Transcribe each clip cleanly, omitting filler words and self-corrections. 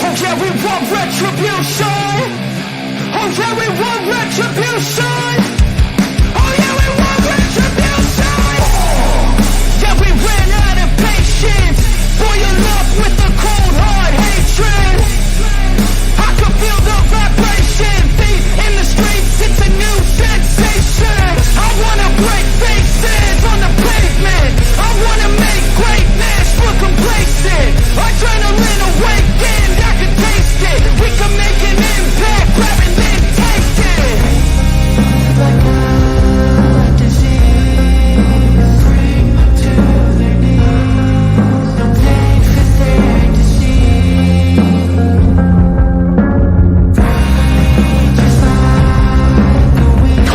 Oh yeah, we want retribution. Oh yeah, we want retribution. Oh yeah, we want retribution. Yeah, we ran out of patience. Boil up with the cold hard hatred. I can feel the vibration. Feet in the streets, it's a new sensation. I wanna break faces on the pavement. I wanna make greatness look complacent. Adrenaline awakened, I can taste it. We can make an impact, grab and then taste it. Like a disease, bring them to their knees. No pain for their disease. Rage is like a weed.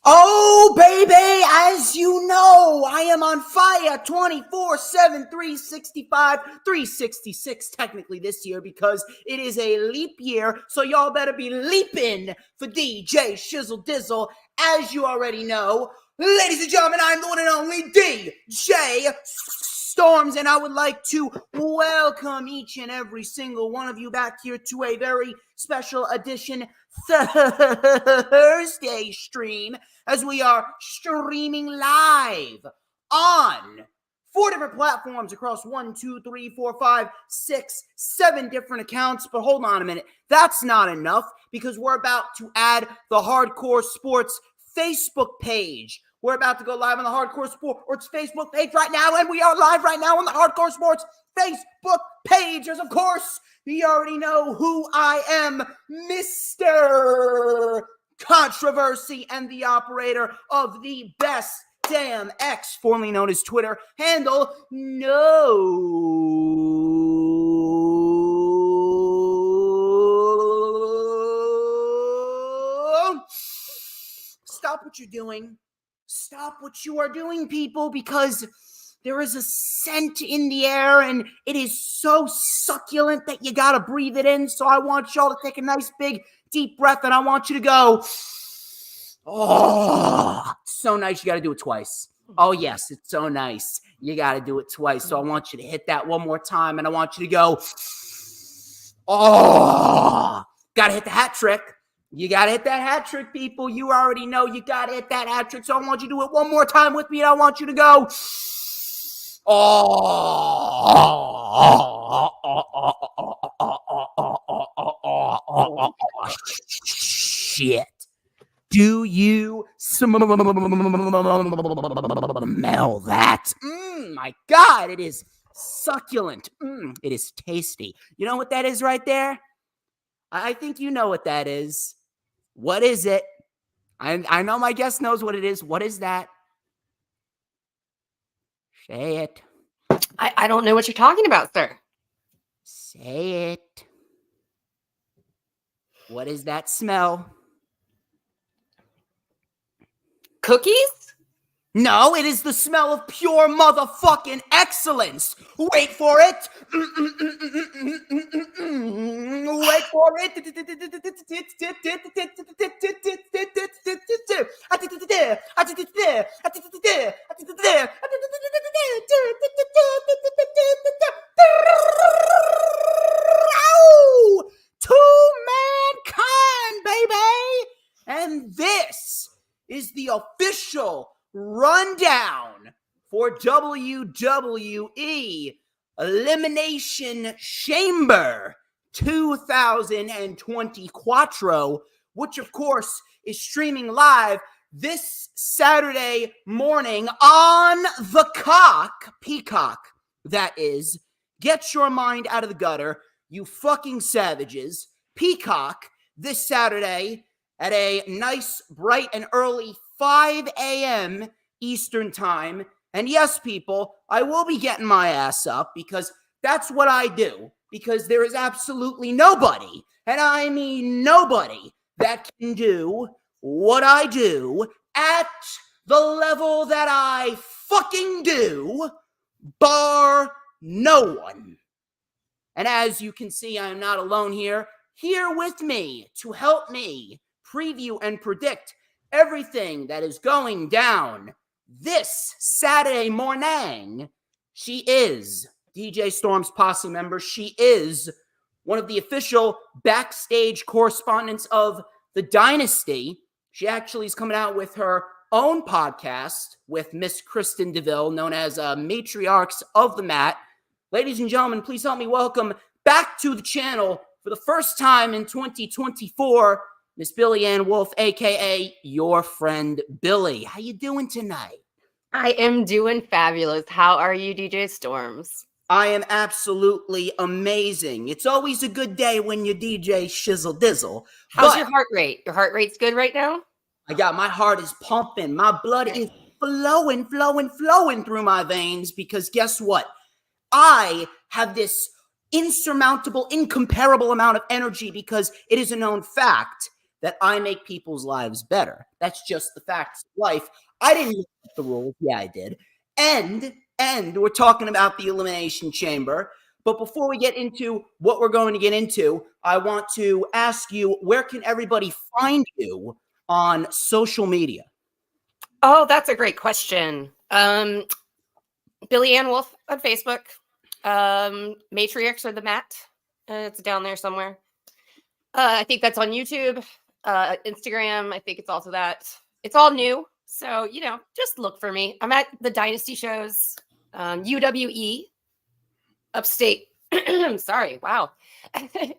Oh, baby, as you know, I am on fire 24/7, 365, 366 technically this year because it is a leap year, so y'all better be leaping for DJ Shizzle Dizzle. As you already know, ladies and gentlemen, I'm the one and only DJ Storms, and I would like to welcome each and every single one of you back here to a very special edition Thursday stream, as we are streaming live on 4 different platforms across 1, 2, 3, 4, 5, 6, 7 different accounts. But hold on a minute. That's not enough, because we're about to add the Hardcore Sports Facebook page. We're about to go live on the Hardcore Sports Facebook page right now, and we are live right now on the Hardcore Sports Facebook page. As of course, you already know who I am, Mr. Controversy, and the operator of the best damn X, formerly known as Twitter, handle. No. Stop what you're doing. Stop what you are doing, people, because there is a scent in the air, and it is so succulent that you gotta breathe it in. So I want y'all to take a nice, big, deep breath, and I want you to go, oh, so nice. You gotta do it twice. Oh, yes, it's so nice. You gotta do it twice. So I want you to hit that one more time, and I want you to go, oh, gotta hit the hat trick. You got to hit that hat trick, people. You already know you got to hit that hat trick. So I want you to do it one more time with me, and I want you to go, oh, shit. Do you smell that? My God, it is succulent. It is tasty. You know what that is right there? I think you know what that is. What is it? I know my guest knows what it is. What is that? Say it. I don't know what you're talking about, sir. Say it. What is that smell? Cookies? No, it is the smell of pure motherfucking excellence. Wait for it. Wait for it. To mankind, baby. And this is the official rundown for WWE Elimination Chamber 2024, which of course is streaming live this Saturday morning on the Peacock, that is. Get your mind out of the gutter, you fucking savages. Peacock this Saturday at a nice, bright, and early 5 a.m. Eastern time. And yes, people, I will be getting my ass up because that's what I do. Because there is absolutely nobody, and I mean nobody, that can do what I do at the level that I fucking do, bar no one. And as you can see, I am not alone here. Here with me to help me preview and predict everything that is going down this Saturday morning. She is DJ Storm's posse member. She is one of the official backstage correspondents of the Dynasty. She actually is coming out with her own podcast with Miss Kristen DeVille, known as Matriarchs of the Mat. Ladies and gentlemen, please help me welcome back to the channel for the first time in 2024, Miss Billie Ann Wolf, a.k.a. your friend Billy. How you doing tonight? I am doing fabulous. How are you, DJ Storms? I am absolutely amazing. It's always a good day when you DJ Shizzle Dizzle. How's your heart rate? Your heart rate's good right now? My heart is pumping. My blood is flowing through my veins because guess what? I have this insurmountable, incomparable amount of energy because it is a known fact that I make people's lives better. That's just the facts of life. I didn't make the rules. Yeah, I did. And we're talking about the Elimination Chamber. But before we get into what we're going to get into, I want to ask you, where can everybody find you on social media? Oh, that's a great question. Billie Ann Wolf on Facebook. Matriarchs of the Mat. It's down there somewhere. I think that's on YouTube. Instagram. I think it's also that. It's all new. So, just look for me. I'm at the Dynasty shows. UWE. Upstate. Sorry. Wow.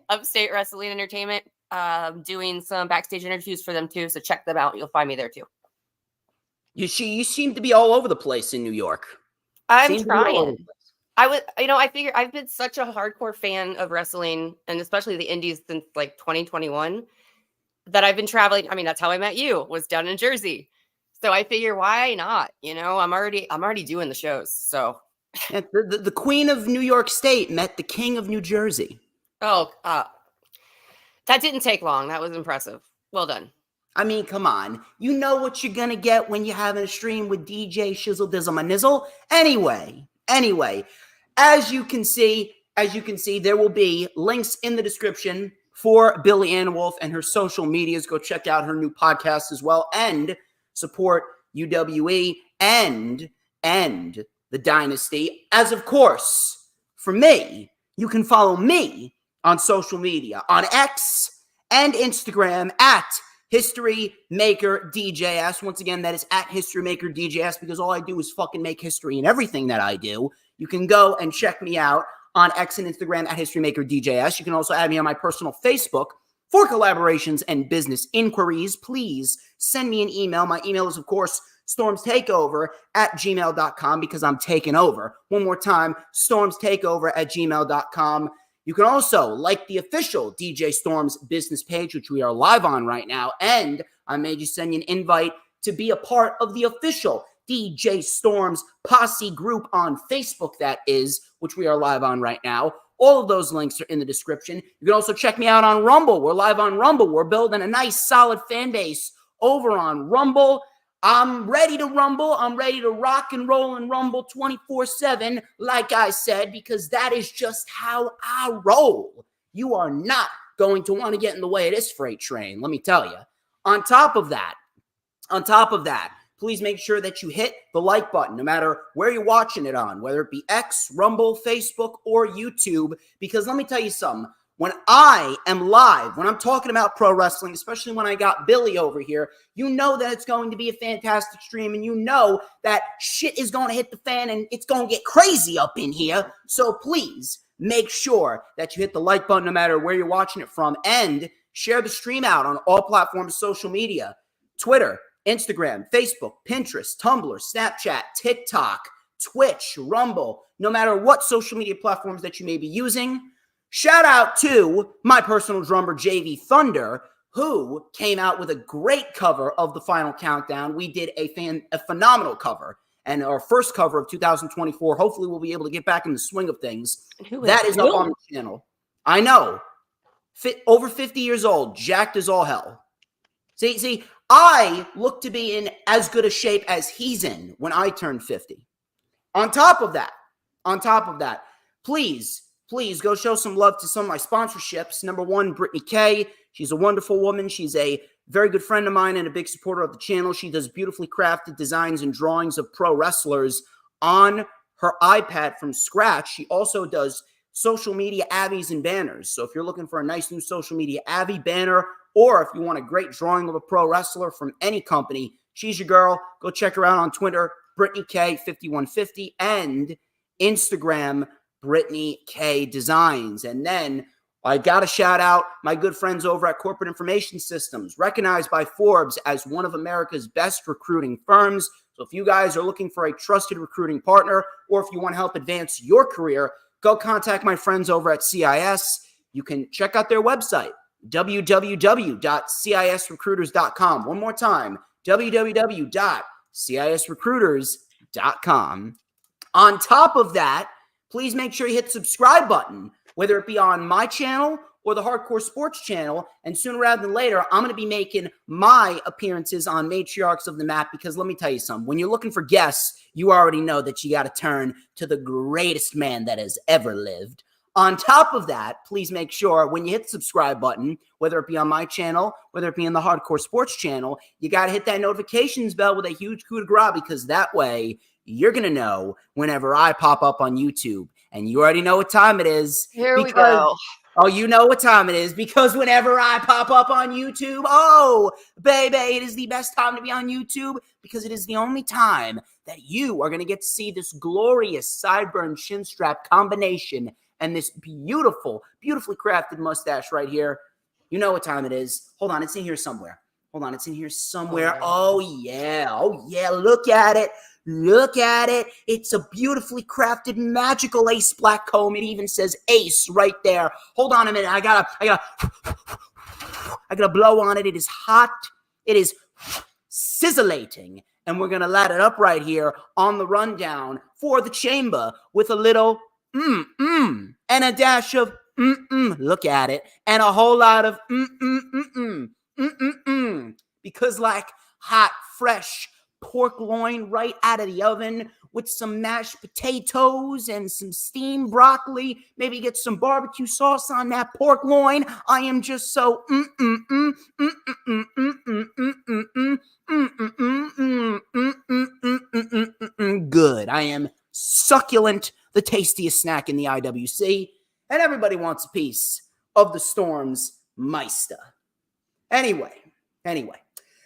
Upstate Wrestling Entertainment. Doing some backstage interviews for them too. So check them out. You'll find me there too. You seem to be all over the place in New York. I'm trying. I figure I've been such a hardcore fan of wrestling and especially the indies since like 2021 that I've been traveling. I mean, that's how I met you, was down in Jersey. So I figure why not? I'm already doing the shows. So the Queen of New York State met the King of New Jersey. Oh, that didn't take long. That was impressive. Well done. I mean, come on. You know what you're going to get when you're having a stream with DJ Shizzle Dizzle My Nizzle. Anyway, as you can see, there will be links in the description for Billie Ann Wolf and her social medias. Go check out her new podcast as well and support UWE and the Dynasty. As of course, for me, you can follow me on social media, on X and Instagram at History Maker DJS. Once again, that is at History Maker DJS because all I do is fucking make history in everything that I do. You can go and check me out on X and Instagram at History Maker DJS. You can also add me on my personal Facebook for collaborations and business inquiries. Please send me an email. My email is, of course, StormsTakeOver at gmail.com because I'm taking over. One more time, StormsTakeOver at gmail.com. You can also like the official DJ Storms business page, which we are live on right now. And I made you send you an invite to be a part of the official DJ Storms posse group on Facebook, that is, which we are live on right now. All of those links are in the description. You can also check me out on Rumble. We're live on Rumble. We're building a nice, solid fan base over on Rumble. I'm ready to rumble. I'm ready to rock and roll and rumble 24/7, like I said, because that is just how I roll. You are not going to want to get in the way of this freight train, let me tell you. On top of that, please make sure that you hit the like button, no matter where you're watching it on, whether it be X, Rumble, Facebook, or YouTube, because let me tell you something. When I am live, when I'm talking about pro wrestling, especially when I got Billy over here, you know that it's going to be a fantastic stream, and you know that shit is going to hit the fan, and it's going to get crazy up in here. So please make sure that you hit the like button no matter where you're watching it from, and share the stream out on all platforms, social media, Twitter, Instagram, Facebook, Pinterest, Tumblr, Snapchat, TikTok, Twitch, Rumble, no matter what social media platforms that you may be using. Shout out to my personal drummer, JV Thunder, who came out with a great cover of the Final Countdown. We did a phenomenal cover, and our first cover of 2024. Hopefully, we'll be able to get back in the swing of things. That is up on the channel. I know. Over 50 years old, jacked as all hell. See, I look to be in as good a shape as he's in when I turn 50. On top of that, please go show some love to some of my sponsorships. Number one, Brittany K. She's a wonderful woman. She's a very good friend of mine and a big supporter of the channel. She does beautifully crafted designs and drawings of pro wrestlers on her iPad from scratch. She also does social media avies and banners. So if you're looking for a nice new social media avie banner, or if you want a great drawing of a pro wrestler from any company, she's your girl. Go check her out on Twitter, Brittany K5150, and Instagram, Brittany K Designs. And then I got to shout out my good friends over at Corporate Information Systems, recognized by Forbes as one of America's best recruiting firms. So if you guys are looking for a trusted recruiting partner, or if you want to help advance your career, go contact my friends over at CIS. You can check out their website, www.cisrecruiters.com. One more time, www.cisrecruiters.com. On top of that, please make sure you hit the subscribe button, whether it be on my channel or the Hardcore Sports channel. And sooner rather than later, I'm going to be making my appearances on Matriarchs of the Map, because let me tell you something. When you're looking for guests, you already know that you got to turn to the greatest man that has ever lived. On top of that, please make sure when you hit the subscribe button, whether it be on my channel, whether it be in the Hardcore Sports channel, you got to hit that notifications bell with a huge coup de grace, because that way you're going to know whenever I pop up on YouTube. And you already know what time it is. Here we go. Oh, you know what time it is, because whenever I pop up on YouTube, oh, baby, it is the best time to be on YouTube, because it is the only time that you are going to get to see this glorious sideburn chin strap combination and this beautifully crafted mustache right here. You know what time it is. Hold on, it's in here somewhere. Oh, yeah. Look at it. It's a beautifully crafted magical ace black comb. It even says ace right there. Hold on a minute. I gotta blow on it. It is hot. It is sizzling. And we're gonna light it up right here on the rundown for the chamber with a little and a dash of look at it, and a whole lot of because like hot, fresh pork loin right out of the oven with some mashed potatoes and some steamed broccoli. Maybe get some barbecue sauce on that pork loin. I am just so good. I am succulent, the tastiest snack in the IWC, and everybody wants a piece of the Storm's Meister. Anyway,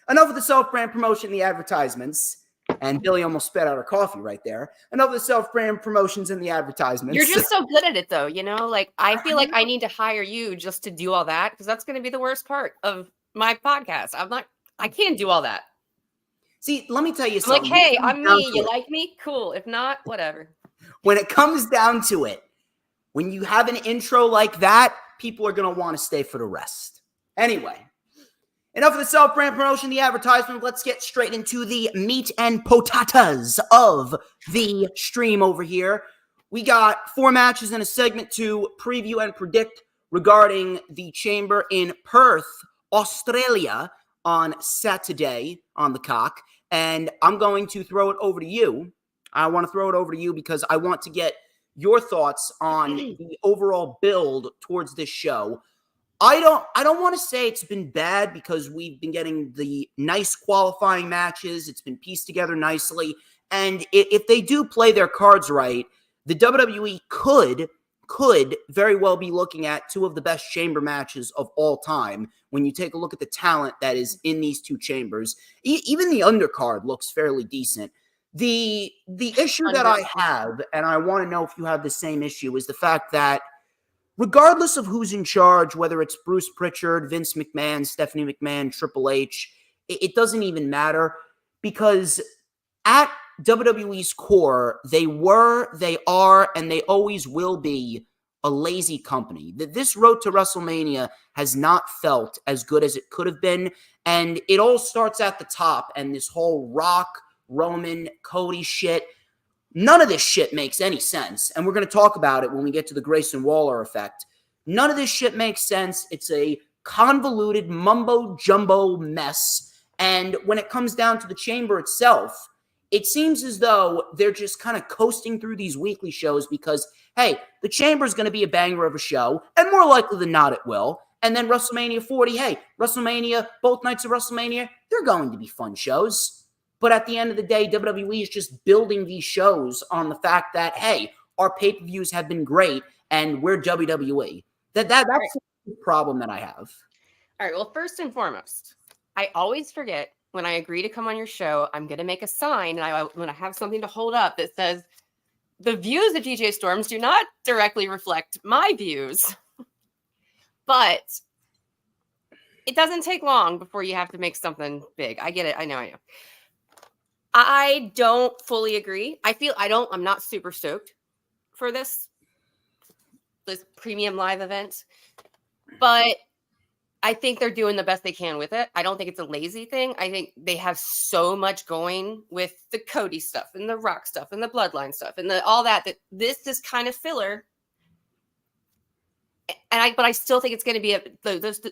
enough of the self-brand promotion and the advertisements. And Billy almost spat out her coffee right there. Enough of the self-brand promotions and the advertisements. You're just so good at it, though. You know, like I feel like I need to hire you just to do all that, because that's going to be the worst part of my podcast. I can't do all that. See, let me tell you I'm something. like, hey, I'm me. You like me? Cool. If not, whatever. When it comes down to it, when you have an intro like that, people are going to want to stay for the rest. Anyway. Enough of the self-brand promotion, the advertisement. Let's get straight into the meat and potatoes of the stream over here. We got 4 matches in a segment to preview and predict regarding the chamber in Perth, Australia on Saturday on the cock. And I'm going to throw it over to you. I want to throw it over to you because I want to get your thoughts on the overall build towards this show. I don't want to say it's been bad, because we've been getting the nice qualifying matches. It's been pieced together nicely. And if they do play their cards right, the WWE could very well be looking at 2 of the best chamber matches of all time when you take a look at the talent that is in these 2 chambers. Even the undercard looks fairly decent. The issue that I have, and I want to know if you have the same issue, is the fact that regardless of who's in charge, whether it's Bruce Pritchard, Vince McMahon, Stephanie McMahon, Triple H, it doesn't even matter, because at WWE's core, they were, they are, and they always will be a lazy company. This road to WrestleMania has not felt as good as it could have been, and it all starts at the top, and this whole Rock, Roman, Cody shit, none of this shit makes any sense, and we're going to talk about it when we get to the Grayson Waller effect. None of this shit makes sense. It's a convoluted mumbo-jumbo mess, And when it comes down to the chamber itself, it seems as though they're just kind of coasting through these weekly shows because, hey, the chamber is going to be a banger of a show, and more likely than not, it will. And then WrestleMania 40, hey, WrestleMania, both nights of WrestleMania, they're going to be fun shows. But at the end of the day, WWE is just building these shows on the fact that, hey, our pay-per-views have been great, and we're WWE. That's the problem that I have. All right. Well, first and foremost, I always forget when I agree to come on your show, I'm going to make a sign and when I have something to hold up that says the views of DJ Storms do not directly reflect my views, but it doesn't take long before you have to make something big. I get it. I know. I don't fully agree. I'm not super stoked for this premium live event, but I think they're doing the best they can with it. I don't think it's a lazy thing. I think they have so much going with the Cody stuff and the Rock stuff and the Bloodline stuff and all that this is kind of filler. But I still think it's going to be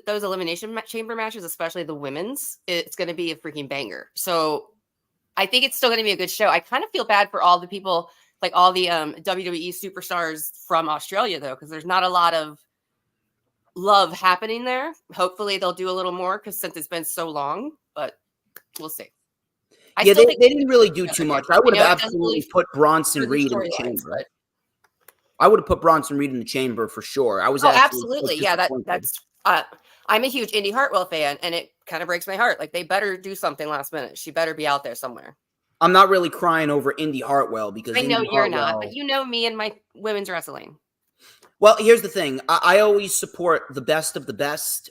those elimination chamber matches, especially the women's. It's going to be a freaking banger. So I think it's still going to be a good show. I kind of feel bad for all the people, like all the WWE superstars from Australia, though, because there's not a lot of love happening there. Hopefully they'll do a little more since it's been so long, but we'll see. They didn't really do too much. I would have absolutely put Bronson Reed in the chamber. I would have put Bronson Reed in the chamber for sure. Absolutely. Yeah, that's I'm a huge Indy Hartwell fan, and it kind of breaks my heart. Like, they better do something last minute. She better be out there somewhere. I'm not really crying over Indy Hartwell because I know you're not, but you know me and my women's wrestling. Well, here's the thing. I always support the best of the best.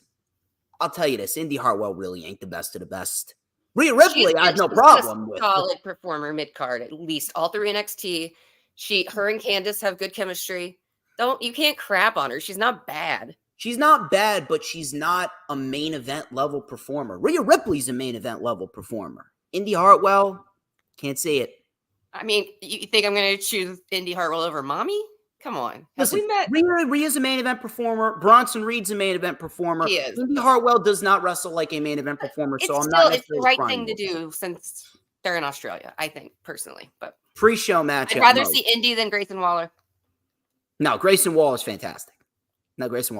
I'll tell you this. Indy Hartwell really ain't the best of the best. Rhea Ripley, I have no problem with. Solid performer mid-card, at least all through NXT. Her and Candice have good chemistry. You can't crap on her. She's not bad. She's not bad, but she's not a main event level performer. Rhea Ripley's a main event level performer. Indy Hartwell, can't see it. I mean, you think I'm going to choose Indy Hartwell over Mommy? Come on. Listen, Rhea's a main event performer. Bronson Reed's a main event performer. He is. Indy Hartwell does not wrestle like a main event performer, so I'm not. It's the right thing to do since they're in Australia, I think, personally. But pre-show match. I'd rather see Indy than Grayson Waller. No, Grayson Waller is fantastic. Grayson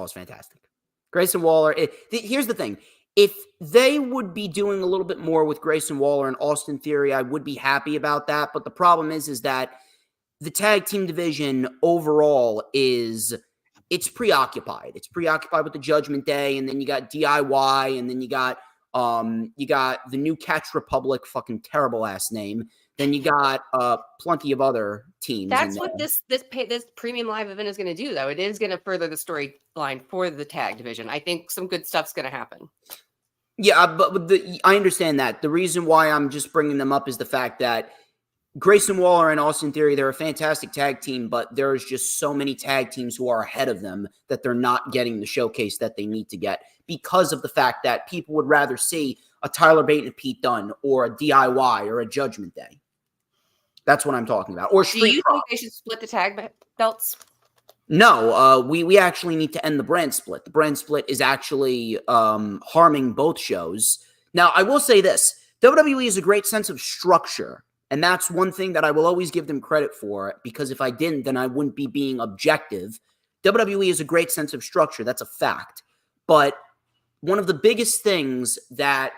Waller. Here's the thing. If they would be doing a little bit more with Grayson Waller and Austin Theory, I would be happy about that. But the problem is that the tag team division overall it's preoccupied. It's preoccupied with the Judgment Day, and then you got DIY, and then you got the New Catch Republic, fucking terrible ass name. Then you got plenty of other teams. That's what this premium live event is going to do, though. It is going to further the storyline for the tag division. I think some good stuff's going to happen. Yeah, but I understand that. The reason why I'm just bringing them up is the fact that Grayson Waller and Austin Theory, they're a fantastic tag team, but there's just so many tag teams who are ahead of them that they're not getting the showcase that they need to get because of the fact that people would rather see a Tyler Bate and Pete Dunne or a DIY or a Judgment Day. That's what I'm talking about. Or do you think they should split the tag belts? No, we actually need to end the brand split. The brand split is actually harming both shows. Now, I will say this. WWE has a great sense of structure, and that's one thing that I will always give them credit for, because if I didn't, then I wouldn't be being objective. WWE has a great sense of structure. That's a fact. But one of the biggest things that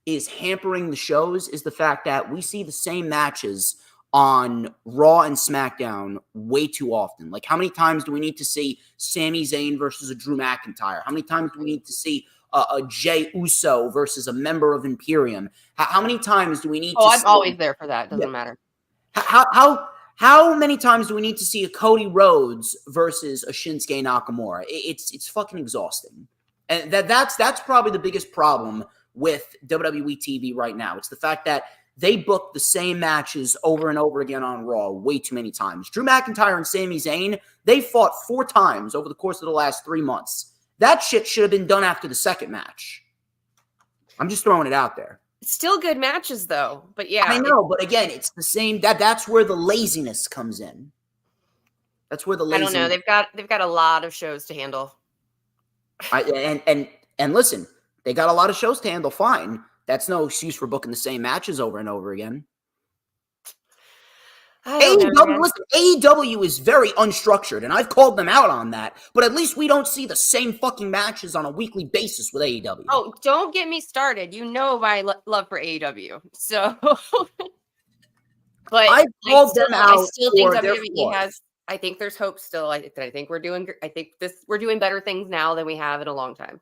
is hampering the shows is the fact that we see the same matches on Raw and SmackDown way too often. Like, how many times do we need to see Sami Zayn versus a Drew McIntyre? How many times do we need to see a Jey Uso versus a member of Imperium? How many times do we need to I'm always there for that. It doesn't matter. How many times do we need to see a Cody Rhodes versus a Shinsuke Nakamura? It's fucking exhausting. And that's probably the biggest problem with WWE TV right now. It's the fact that they book the same matches over and over again on Raw way too many times. Drew McIntyre and Sami Zayn, they fought 4 times over the course of the last 3 months. That shit should have been done after the second match. I'm just throwing it out there. Still good matches, though. But yeah. I know, but again, it's the same. That's where the laziness comes in. That's where the laziness. I don't know. They've got a lot of shows to handle. And listen, they got a lot of shows to handle. Fine. That's no excuse for booking the same matches over and over again. AEW, listen, AEW is very unstructured, and I've called them out on that, but at least we don't see the same fucking matches on a weekly basis with AEW. Oh, don't get me started. You know my love for AEW. So, but I've called them out. I still think for their WWE flaws. has. I think there's hope still. I think we're doing. I think we're doing better things now than we have in a long time.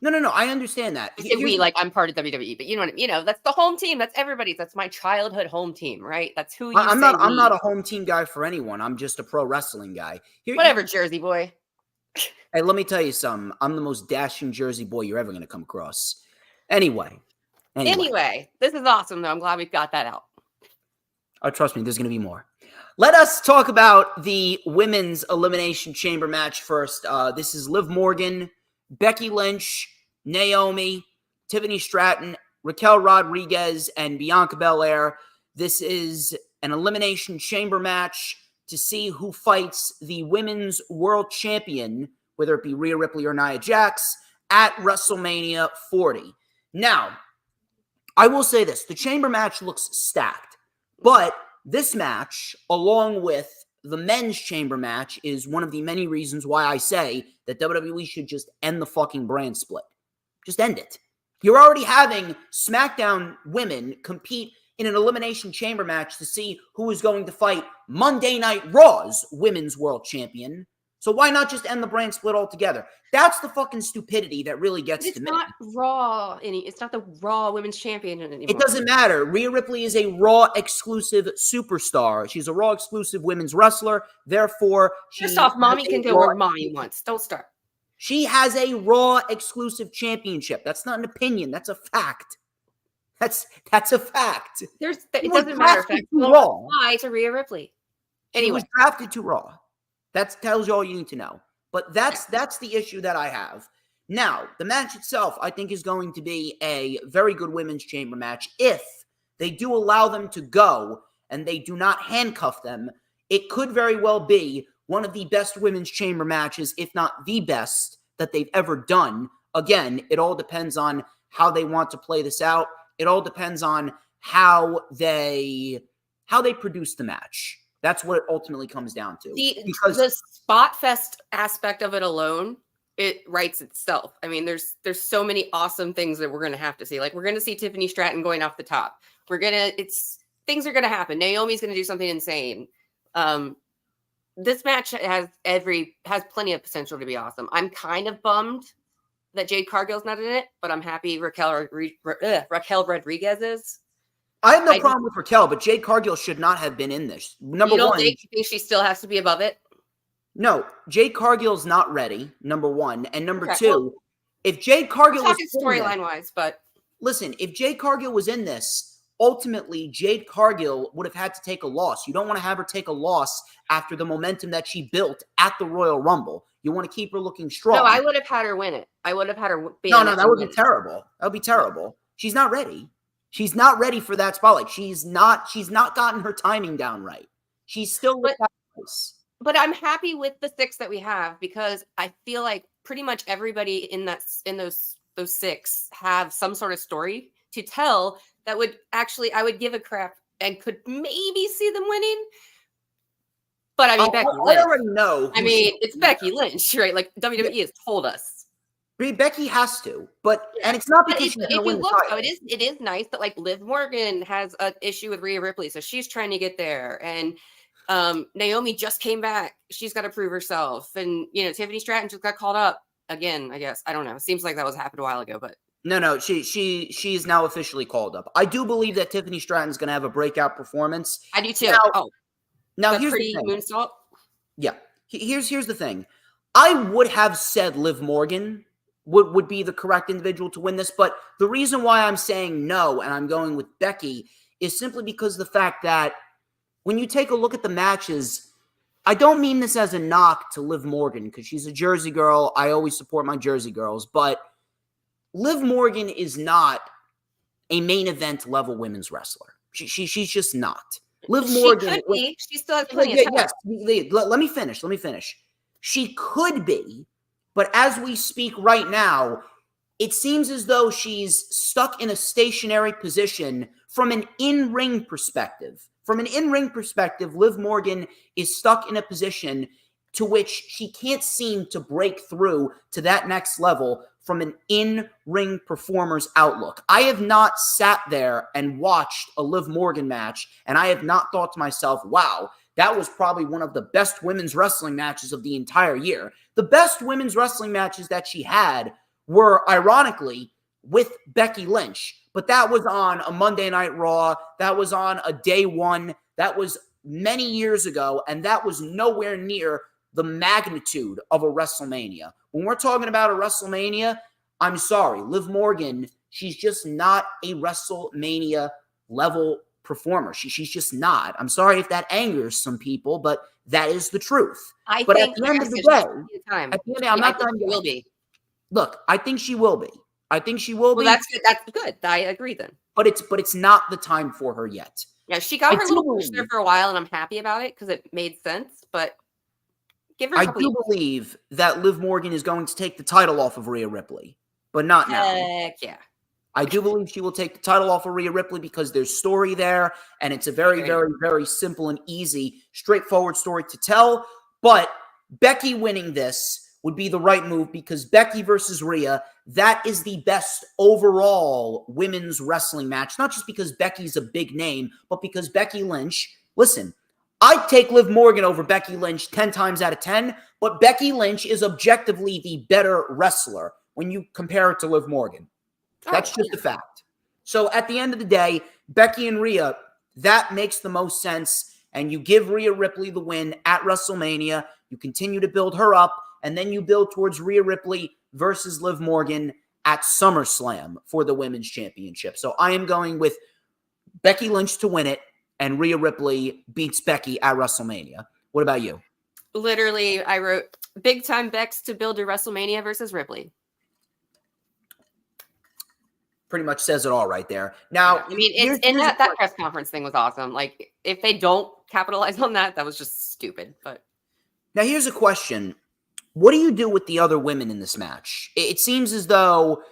No. I understand that. I say we, like I'm part of WWE, but you know what I mean. You know, that's the home team. That's everybody's. That's my childhood home team, right? That's who you. I'm not a home team guy for anyone. I'm just a pro wrestling guy. Whatever, Jersey boy. Hey, let me tell you something. I'm the most dashing Jersey boy you're ever going to come across. Anyway, this is awesome, though. I'm glad we've got that out. Oh, trust me, there's going to be more. Let us talk about the women's Elimination Chamber match first. This is Liv Morgan, Becky Lynch, Naomi, Tiffany Stratton, Raquel Rodriguez, and Bianca Belair. This is an Elimination Chamber match to see who fights the women's world champion, whether it be Rhea Ripley or Nia Jax, at WrestleMania 40. Now, I will say this. The chamber match looks stacked, but this match, along with the men's chamber match, is one of the many reasons why I say that WWE should just end the fucking brand split. Just end it. You're already having SmackDown women compete in an Elimination Chamber match to see who is going to fight Monday Night Raw's women's world champion. So why not just end the brand split altogether? That's the fucking stupidity that really gets to me. It's not Raw. It's not the Raw Women's Champion anymore. It doesn't matter. Rhea Ripley is a Raw exclusive superstar. She's a Raw exclusive women's wrestler. Therefore, first off, mommy can go where mommy wants. Don't start. She has a Raw exclusive championship. That's not an opinion. That's a fact. That's a fact. It doesn't matter. Facts don't apply to Rhea Ripley. Anyway, she was drafted to Raw. That tells you all you need to know. But that's the issue that I have. Now, the match itself, I think, is going to be a very good women's chamber match. If they do allow them to go and they do not handcuff them, it could very well be one of the best women's chamber matches, if not the best, that they've ever done. Again, it all depends on how they want to play this out. It all depends on how they produce the match. That's what it ultimately comes down to. The spot fest aspect of it alone, it writes itself. I mean, there's so many awesome things that we're going to have to see. Like, we're going to see Tiffany Stratton going off the top. Things are going to happen. Naomi's going to do something insane. This match has plenty of potential to be awesome. I'm kind of bummed that Jade Cargill's not in it, but I'm happy Raquel Rodriguez is. I have no problem with Raquel, but Jade Cargill should not have been in this. Number one, you think she still has to be above it? No, Jade Cargill's not ready. Number one, and number two, if Jade Cargill was storyline wise, but listen, if Jade Cargill was in this, ultimately Jade Cargill would have had to take a loss. You don't want to have her take a loss after the momentum that she built at the Royal Rumble. You want to keep her looking strong. No, I would have had her win it. I would have had her. No, that would be terrible. That would be terrible. She's not ready. She's not ready for that spotlight. She's not gotten her timing down right. She's still with that place. But I'm happy with the 6 that we have because I feel like pretty much everybody in those 6 have some sort of story to tell that would actually I would give a crap and could maybe see them winning. But I mean, Becky Lynch. I already know. I mean, it's Becky Lynch, right? Like WWE has told us. Becky has to, and it's not because she's going to win the title. It is nice that like Liv Morgan has an issue with Rhea Ripley, so she's trying to get there, and Naomi just came back; she's got to prove herself, and Tiffany Stratton just got called up again. I guess I don't know. It seems like that was happened a while ago, but no, she's now officially called up. I do believe that Tiffany Stratton's going to have a breakout performance. I do too. Now here's pretty the thing. Moonsault. Yeah, here's the thing. I would have said Liv Morgan would be the correct individual to win this. But the reason why I'm saying no and I'm going with Becky is simply because of the fact that when you take a look at the matches, I don't mean this as a knock to Liv Morgan because she's a Jersey girl. I always support my Jersey girls. But Liv Morgan is not a main event level women's wrestler. She's just not. Liv Morgan. She could be. She still has plenty of time. Yes. Let me finish. She could be. But as we speak right now, it seems as though she's stuck in a stationary position from an in-ring perspective. From an in-ring perspective, Liv Morgan is stuck in a position to which she can't seem to break through to that next level from an in-ring performer's outlook. I have not sat there and watched a Liv Morgan match, and I have not thought to myself, wow, that was probably one of the best women's wrestling matches of the entire year. The best women's wrestling matches that she had were, ironically, with Becky Lynch. But that was on a Monday Night Raw. That was on a day one. That was many years ago, and that was nowhere near the magnitude of a WrestleMania. When we're talking about a WrestleMania, I'm sorry, Liv Morgan, she's just not a WrestleMania level performer. She's just not. I'm sorry if that angers some people, but that is the truth. But at the end of the day, at the end of the day, I'm not done yet. Will be. Look, I think she will be. I think she will be. Well, that's good. That's good. I agree then. But it's not the time for her yet. Yeah, she got her little push there for a while, and I'm happy about it because it made sense. But give her. I do believe that Liv Morgan is going to take the title off of Rhea Ripley, but not now. Heck yeah. I do believe she will take the title off of Rhea Ripley because there's story there, and it's a very, very, very simple and easy, straightforward story to tell. But Becky winning this would be the right move because Becky versus Rhea, that is the best overall women's wrestling match. Not just because Becky's a big name, but because Becky Lynch, listen, I'd take Liv Morgan over Becky Lynch 10 times out of 10, but Becky Lynch is objectively the better wrestler when you compare it to Liv Morgan. That's just a fact. So at the end of the day, Becky and Rhea, that makes the most sense. And you give Rhea Ripley the win at WrestleMania. You continue to build her up. And then you build towards Rhea Ripley versus Liv Morgan at SummerSlam for the Women's Championship. So I am going with Becky Lynch to win it and Rhea Ripley beats Becky at WrestleMania. What about you? Literally, I wrote big time Bex to build a WrestleMania versus Ripley. Pretty much says it all right there. Now, yeah, I mean, it's that press conference thing was awesome. Like, if they don't capitalize on that, that was just stupid. But now here's a question. What do you do with the other women in this match? It seems as though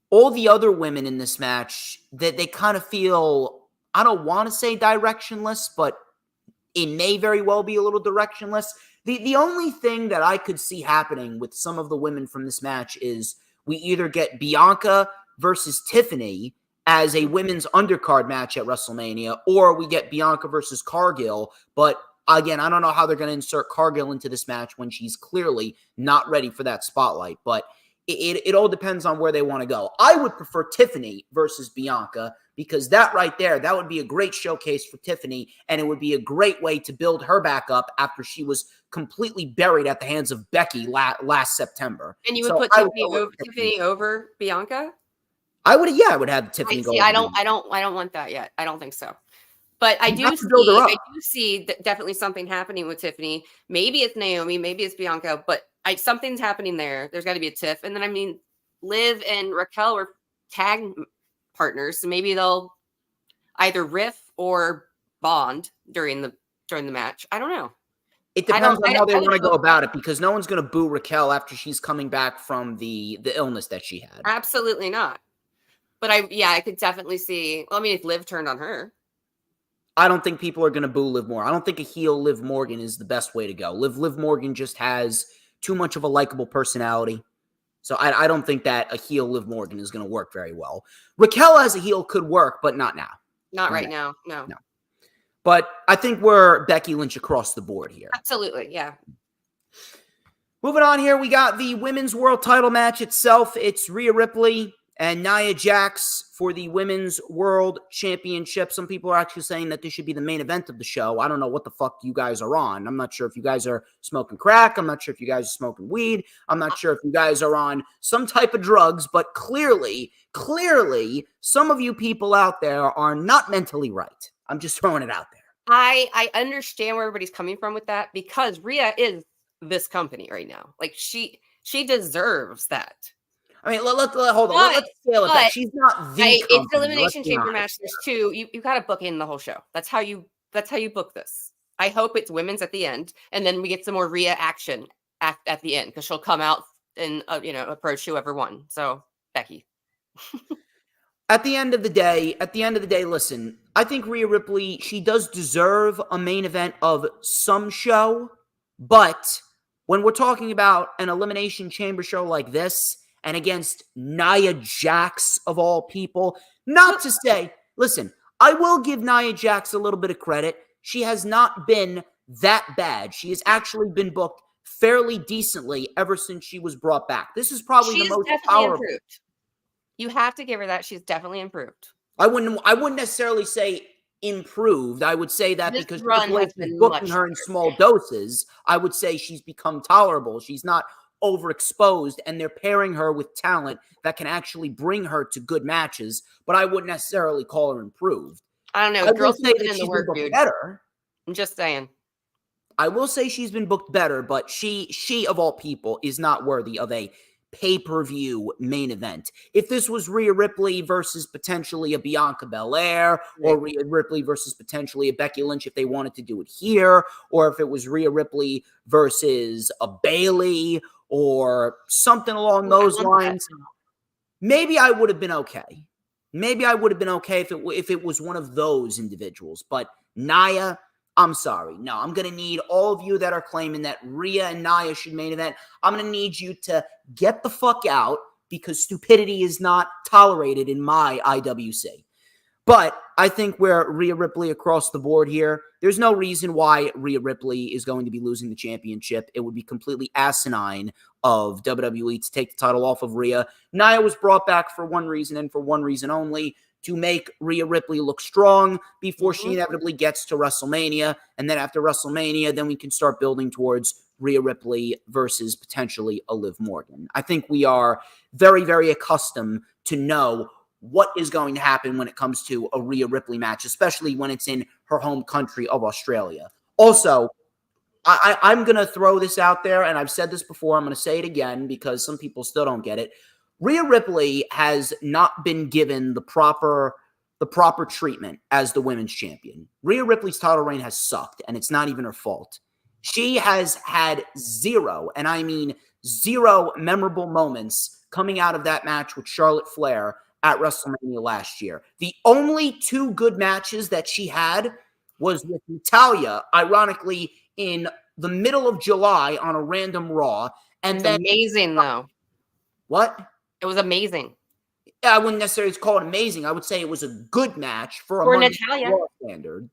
all the other women in this match, that they kind of feel, I don't want to say directionless, but it may very well be a little directionless. The only thing that I could see happening with some of the women from this match is we either get Bianca versus Tiffany as a women's undercard match at WrestleMania, or we get Bianca versus Cargill. But again, I don't know how they're going to insert Cargill into this match when she's clearly not ready for that spotlight. But it all depends on where they want to go. I would prefer Tiffany versus Bianca because that right there, that would be a great showcase for Tiffany, and it would be a great way to build her back up after she was completely buried at the hands of Becky last September. And you would put Tiffany over Bianca? I would have Tiffany go. I don't want that yet. I don't think so. But I do see definitely something happening with Tiffany. Maybe it's Naomi, maybe it's Bianca, but something's happening there. There's got to be a Tiff. And then, I mean, Liv and Raquel were tag partners, so maybe they'll either riff or bond during the match. I don't know. It depends on how they want to go about it, because no one's going to boo Raquel after she's coming back from the illness that she had. Absolutely not. But I could definitely see. Well, I mean, if Liv turned on her, I don't think people are going to boo Liv Morgan. I don't think a heel Liv Morgan is the best way to go. Liv Morgan just has too much of a likable personality. So I don't think that a heel Liv Morgan is going to work very well. Raquel as a heel could work, but not now. Not right now. No. But I think we're Becky Lynch across the board here. Absolutely, yeah. Moving on here, we got the Women's World Title match itself. It's Rhea Ripley and Nia Jax for the Women's World Championship. Some people are actually saying that this should be the main event of the show. I don't know what the fuck you guys are on. I'm not sure if you guys are smoking crack. I'm not sure if you guys are smoking weed. I'm not sure if you guys are on some type of drugs. But clearly, some of you people out there are not mentally right. I'm just throwing it out there. I understand where everybody's coming from with that, because Rhea is this company right now. Like, she deserves that. I mean, hold on. Let's scale it back. She's not the company. It's the Elimination Chamber match. There's two. You got to book in the whole show. That's how you book this. I hope it's women's at the end, and then we get some more Rhea action at the end, because she'll come out and approach whoever won. So Becky. At the end of the day, listen, I think Rhea Ripley, she does deserve a main event of some show, but when we're talking about an Elimination Chamber show like this, and against Nia Jax of all people, not to say, listen, I will give Nia Jax a little bit of credit. She has not been that bad. She has actually been booked fairly decently ever since she was brought back. This is probably She's the most definitely powerful. improved. You have to give her that. She's definitely improved. I wouldn't necessarily say improved. I would say that This because run Triple H has is been booking much her in better. small doses, I would say she's become tolerable. She's not overexposed, and they're pairing her with talent that can actually bring her to good matches, but I wouldn't necessarily call her improved. I don't know. I will Girls say put that in the she's work, been booked dude. better. I'm just saying. I will say she's been booked better, but she of all people is not worthy of a pay-per-view main event. If this was Rhea Ripley versus potentially a Bianca Belair, or Rhea Ripley versus potentially a Becky Lynch if they wanted to do it here, or if it was Rhea Ripley versus a Bayley or something along those lines, maybe I would have been okay. Maybe I would have been okay if it was one of those individuals. But Nia, I'm sorry. No, I'm going to need all of you that are claiming that Rhea and Nia should main event. I'm going to need you to get the fuck out because stupidity is not tolerated in my IWC. But I think we're Rhea Ripley across the board here. There's no reason why Rhea Ripley is going to be losing the championship. It would be completely asinine of WWE to take the title off of Rhea. Nia was brought back for one reason and for one reason only, to make Rhea Ripley look strong before she inevitably gets to WrestleMania. And then after WrestleMania, then we can start building towards Rhea Ripley versus potentially a Liv Morgan. I think we are very, very accustomed to know what is going to happen when it comes to a Rhea Ripley match, especially when it's in her home country of Australia. Also, I'm going to throw this out there, and I've said this before. I'm going to say it again because some people still don't get it. Rhea Ripley has not been given the proper treatment as the women's champion. Rhea Ripley's title reign has sucked, and it's not even her fault. She has had zero, and I mean zero, memorable moments coming out of that match with Charlotte Flair at WrestleMania last year. The only two good matches that she had was with Natalya, ironically, in the middle of July on a random Raw. And It's then amazing, though. What? It was amazing. I wouldn't necessarily call it amazing. I would say it was a good match for Natalya. Raw standard.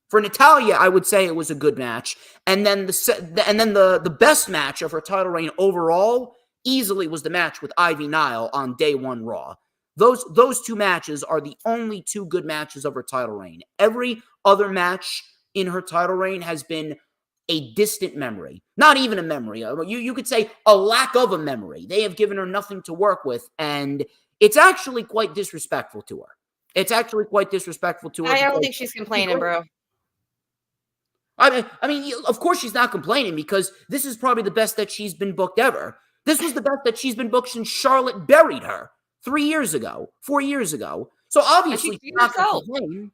For Natalya, I would say it was a good match. And then the best match of her title reign overall easily was the match with Ivy Nile on day one Raw. Those two matches are the only two good matches of her title reign. Every other match in her title reign has been a distant memory. Not even a memory. You could say a lack of a memory. They have given her nothing to work with, and it's actually quite disrespectful to her. It's actually quite disrespectful to her. I don't think she's complaining, bro. I mean, of course she's not complaining because this is probably the best that she's been booked ever. This was the best that she's been booked since Charlotte buried her 4 years ago. So obviously she's not going to complain.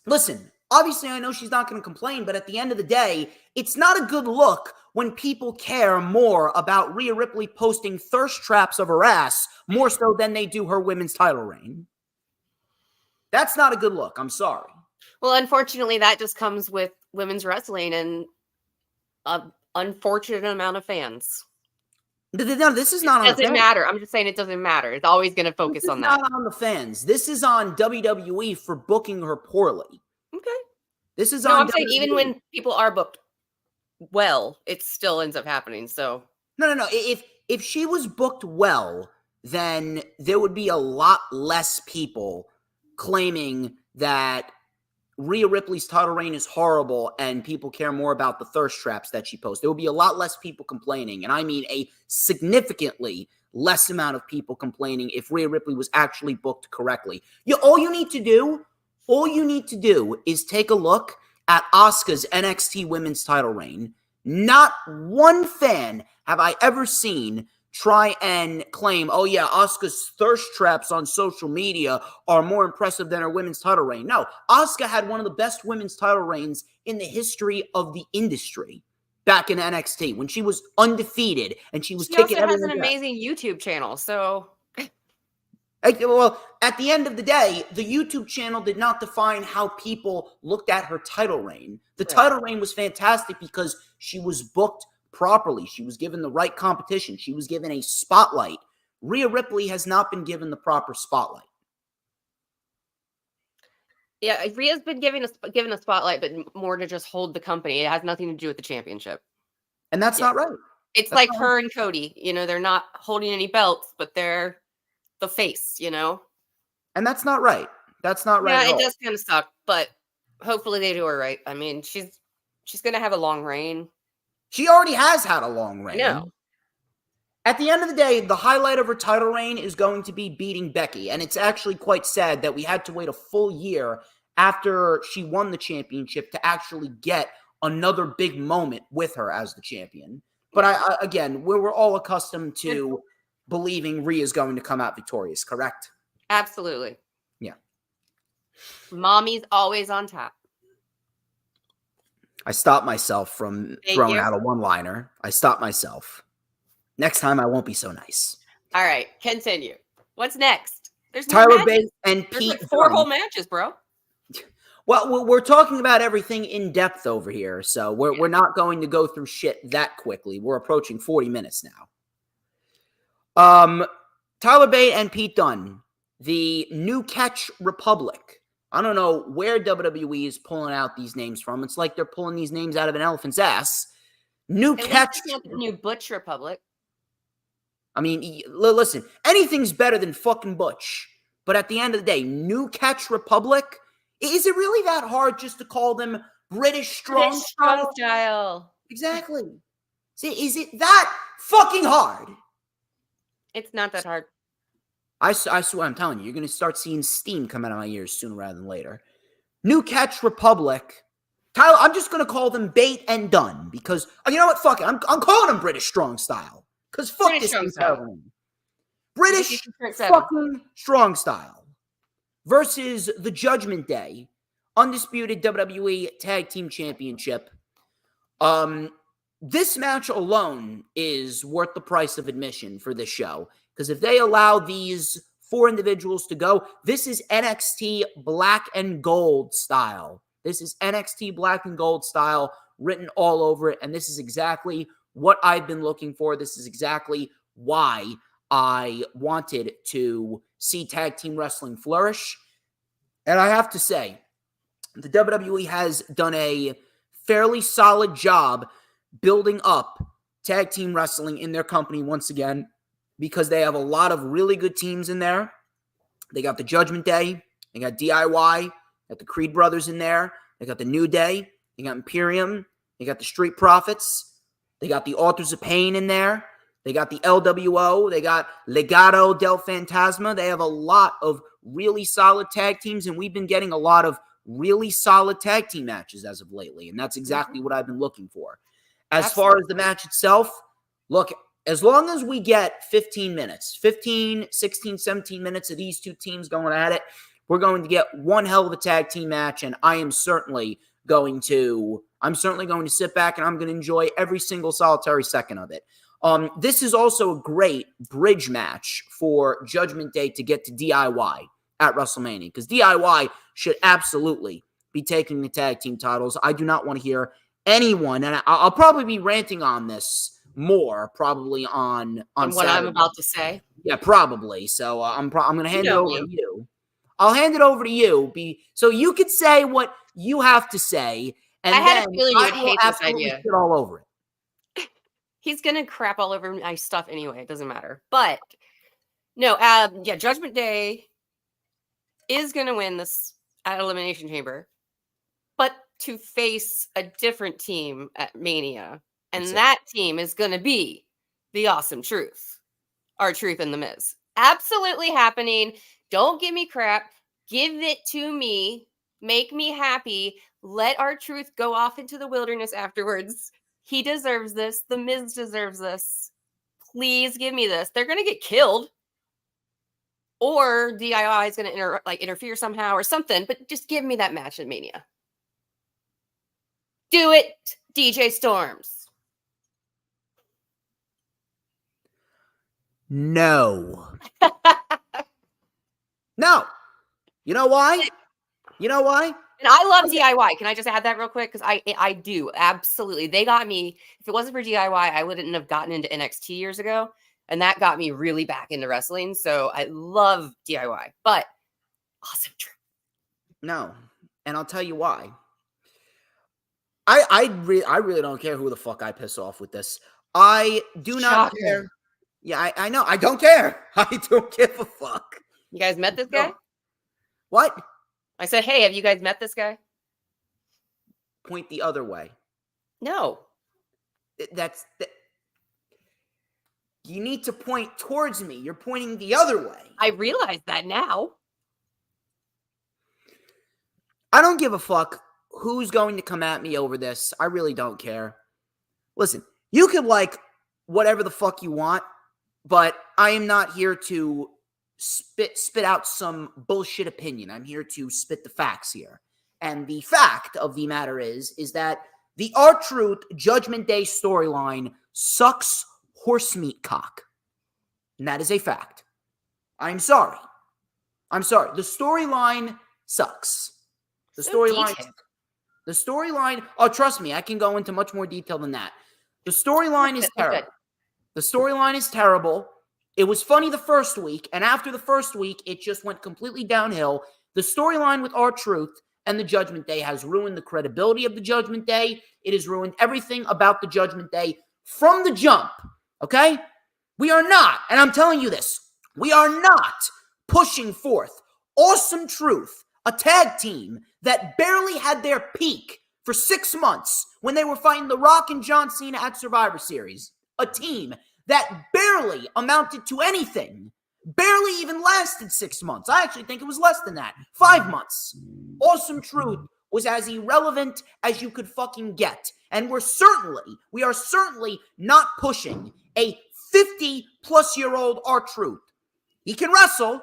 Listen, obviously I know she's not going to complain, but at the end of the day, it's not a good look when people care more about Rhea Ripley posting thirst traps of her ass more so than they do her women's title reign. That's not a good look. I'm sorry. Well, unfortunately, that just comes with women's wrestling and an unfortunate amount of fans. No, this is not on the fans. It doesn't matter. I'm just saying it doesn't matter. It's always going to focus on that. This is not on the fans. This is on WWE for booking her poorly. Okay. This is no, on I'm saying WWE. even when people are booked well, it still ends up happening. So No. If she was booked well, then there would be a lot less people claiming that Rhea Ripley's title reign is horrible and people care more about the thirst traps that she posts. There will be a lot less people complaining, and I mean a significantly less amount of people complaining if Rhea Ripley was actually booked correctly. All you need to do is take a look at Asuka's NXT women's title reign. Not one fan have I ever seen try and claim, oh yeah, Asuka's thirst traps on social media are more impressive than her women's title reign. No, Asuka had one of the best women's title reigns in the history of the industry. back in NXT when she was undefeated and she was She kicking also has everyone an down. amazing YouTube channel, so Well, at the end of the day, the YouTube channel did not define how people looked at her title reign. The Right. title reign was fantastic because she was booked properly. She was given the right competition. She was given a spotlight. Rhea Ripley has not been given the proper spotlight. yeah, Rhea's been given a spotlight, but more to just hold the company. It has nothing to do with the championship. And that's Yeah. not right. It's That's like not her and Cody. They're not holding any belts, but they're the face. And that's not right. That's not right Yeah, at it all. does kind of suck, but hopefully they do her right. I mean, she's gonna have a long reign. She already has had a long I reign. know. At the end of the day, the highlight of her title reign is going to be beating Becky. And it's actually quite sad that we had to wait a full year after she won the championship to actually get another big moment with her as the champion. But again, we're all accustomed to believing Rhea's going to come out victorious, correct? Absolutely. Yeah. Mommy's always on top. I stopped myself from throwing out a one-liner. I stopped myself. Next time, I won't be so nice. All right, continue. What's next? There's Tyler Bate and There's Pete like 4 Dunne. whole matches, bro. Well, we're talking about everything in depth over here, so we're not going to go through shit that quickly. We're approaching 40 minutes now. Tyler Bate and Pete Dunne, the New Catch Republic. I don't know where WWE is pulling out these names from. It's like they're pulling these names out of an elephant's ass. New Catch. It's not the New Butch Republic. I mean, listen, anything's better than fucking Butch. But at the end of the day, New Catch Republic. Is it really that hard just to call them British Strong Style? Exactly. Is it that fucking hard? It's not that hard. I swear, I'm telling you, you're going to start seeing steam come out of my ears sooner rather than later. New Catch Republic. Tyler, I'm just going to call them Bate and Dunne because, you know what? Fuck it. I'm calling them British Strong Style because fuck British this Strong thing's Style. terrible. British fucking Strong Style versus the Judgment Day, undisputed WWE Tag Team Championship. This match alone is worth the price of admission for this show because if they allow these 4 individuals to go, this is NXT Black and Gold style. This is NXT Black and Gold style written all over it, and this is exactly what I've been looking for. This is exactly why I wanted to see tag team wrestling flourish. And I have to say, the WWE has done a fairly solid job building up tag team wrestling in their company once again because they have a lot of really good teams in there. They got the Judgment Day. They got DIY. Got the Creed Brothers in there. They got the New Day. They got Imperium. They got the Street Profits. They got the Authors of Pain in there. They got the LWO. They got Legado del Fantasma. They have a lot of really solid tag teams, and we've been getting a lot of really solid tag team matches as of lately, and that's exactly what I've been looking for. As far as the match itself, look, as long as we get 15 minutes, 15, 16, 17 minutes of these two teams going at it, we're going to get one hell of a tag team match, and I'm certainly going to sit back and I'm going to enjoy every single solitary second of it. This is also a great bridge match for Judgment Day to get to DIY at WrestleMania because DIY should absolutely be taking the tag team titles. I do not want to hear anyone, and I'll probably be ranting on this more probably on what Saturday. I'm about to say. Yeah, probably. So I'm going to hand it over to you. I'll hand it over to you so you could say what you have to say, and I had a feeling you would hate this idea. Shit all over it. He's gonna crap all over my stuff anyway. It doesn't matter. But no, Judgment Day is gonna win this at Elimination Chamber, but to face a different team at Mania, and that team is gonna be the Awesome Truth, R-Truth and The Miz. Absolutely happening. Don't give me crap. Give it to me. Make me happy. Let R-Truth go off into the wilderness afterwards. He deserves this. The Miz deserves this. Please give me this. They're going to get killed. Or DIY is going to interfere somehow or something. But just give me that match at Mania. Do it, DJ Storms. No. No. You know why? You know why? And I love DIY. Can I just add that real quick? Because I do. Absolutely. They got me. If it wasn't for DIY, I wouldn't have gotten into NXT years ago. And that got me really back into wrestling. So I love DIY. But awesome truth. No. And I'll tell you why. I really don't care who the fuck I piss off with this. I do not care. Yeah, I know. I don't care. I don't give a fuck. You guys met this guy? What? I said, hey, have you guys met this guy? Point the other way. No. You need to point towards me. You're pointing the other way. I realize that now. I don't give a fuck who's going to come at me over this. I really don't care. Listen, you can like whatever the fuck you want, but I am not here to spit out some bullshit opinion. I'm here to spit the facts here. And the fact of the matter is that the R-Truth Judgment Day storyline sucks horse meat cock. And that is a fact. I'm sorry. I'm sorry. The storyline sucks. The storyline, oh, trust me, I can go into much more detail than that. The storyline is terrible. The storyline is terrible. It was funny the first week, and after the first week, it just went completely downhill. The storyline with R-Truth and the Judgment Day has ruined the credibility of the Judgment Day. It has ruined everything about the Judgment Day from the jump, okay? We are not, and I'm telling you this, we are not pushing forth Awesome Truth, a tag team that barely had their peak for 6 months when they were fighting The Rock and John Cena at Survivor Series. A team that barely amounted to anything, barely even lasted 6 months. I actually think it was less than that, 5 months. Awesome Truth was as irrelevant as you could fucking get. And we are certainly not pushing a 50-plus-year-old R-Truth. He can wrestle,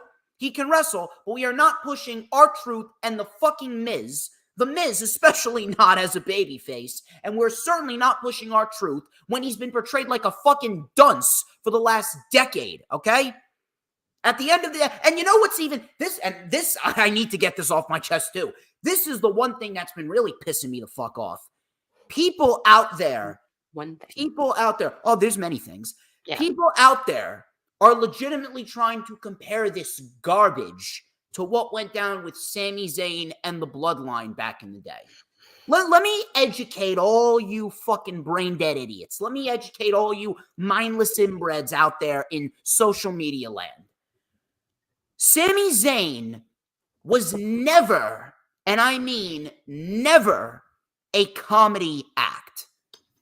but we are not pushing R-Truth and the fucking Miz. The Miz, especially not as a babyface. And we're certainly not pushing R-Truth when he's been portrayed like a fucking dunce for the last decade, okay? At the end of the... And you know what's even... This, I need to get this off my chest, too. This is the one thing that's been really pissing me the fuck off. People out there... Oh, there's many things. Yeah. People out there are legitimately trying to compare this garbage to what went down with Sami Zayn and the Bloodline back in the day. Let me educate all you fucking brain-dead idiots. Let me educate all you mindless inbreds out there in social media land. Sami Zayn was never, and I mean never, a comedy act.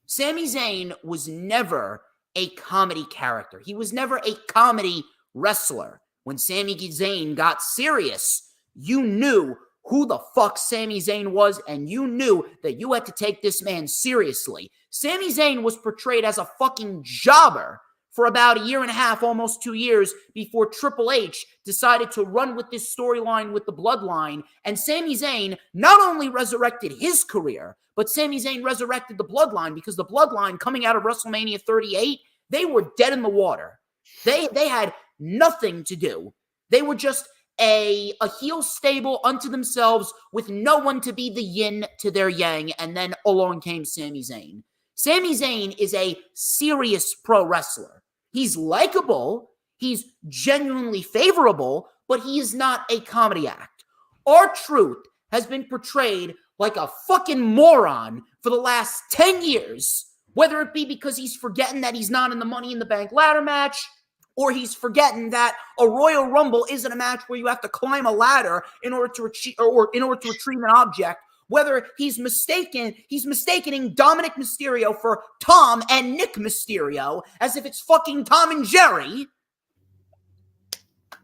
Sami Zayn was never a comedy character. He was never a comedy wrestler. When Sami Zayn got serious, you knew who the fuck Sami Zayn was, and you knew that you had to take this man seriously. Sami Zayn was portrayed as a fucking jobber for about 1.5 years, almost 2 years, before Triple H decided to run with this storyline with the Bloodline. And Sami Zayn not only resurrected his career, but Sami Zayn resurrected the Bloodline, because the Bloodline, coming out of WrestleMania 38, they were dead in the water. They had nothing to do. They were just a heel stable unto themselves with no one to be the yin to their yang, and then along came Sami Zayn. Sami Zayn is a serious pro wrestler. He's likable, he's genuinely favorable, but he is not a comedy act. R-Truth has been portrayed like a fucking moron for the last 10 years, whether it be because he's forgetting that he's not in the Money in the Bank ladder match, or he's forgetting that a Royal Rumble isn't a match where you have to climb a ladder in order to retrieve an object. Whether he's mistaking Dominic Mysterio for Tom and Nick Mysterio as if it's fucking Tom and Jerry.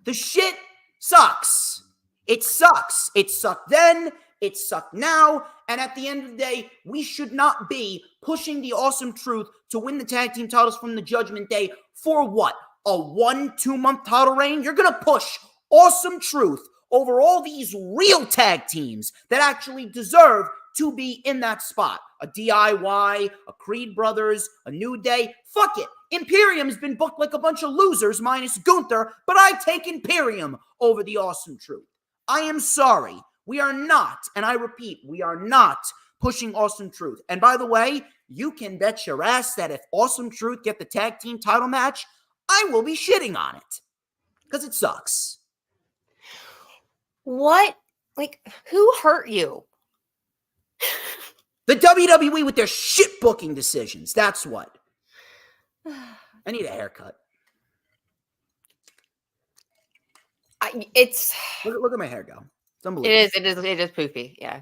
The shit sucks. It sucks. It sucked then. It sucked now. And at the end of the day, we should not be pushing the Awesome Truth to win the tag team titles from the Judgment Day for what? A 1-2 month title reign? You're going to push Awesome Truth over all these real tag teams that actually deserve to be in that spot. A DIY, a Creed Brothers, a New Day. Fuck it. Imperium's been booked like a bunch of losers minus Gunther, but I take Imperium over the Awesome Truth. I am sorry. We are not, and I repeat, we are not pushing Awesome Truth. And by the way, you can bet your ass that if Awesome Truth get the tag team title match, I will be shitting on it. Because it sucks. What? Like, who hurt you? The WWE with their shit booking decisions. That's what. I need a haircut. Look at my hair go. It's unbelievable. It is poofy. Yeah.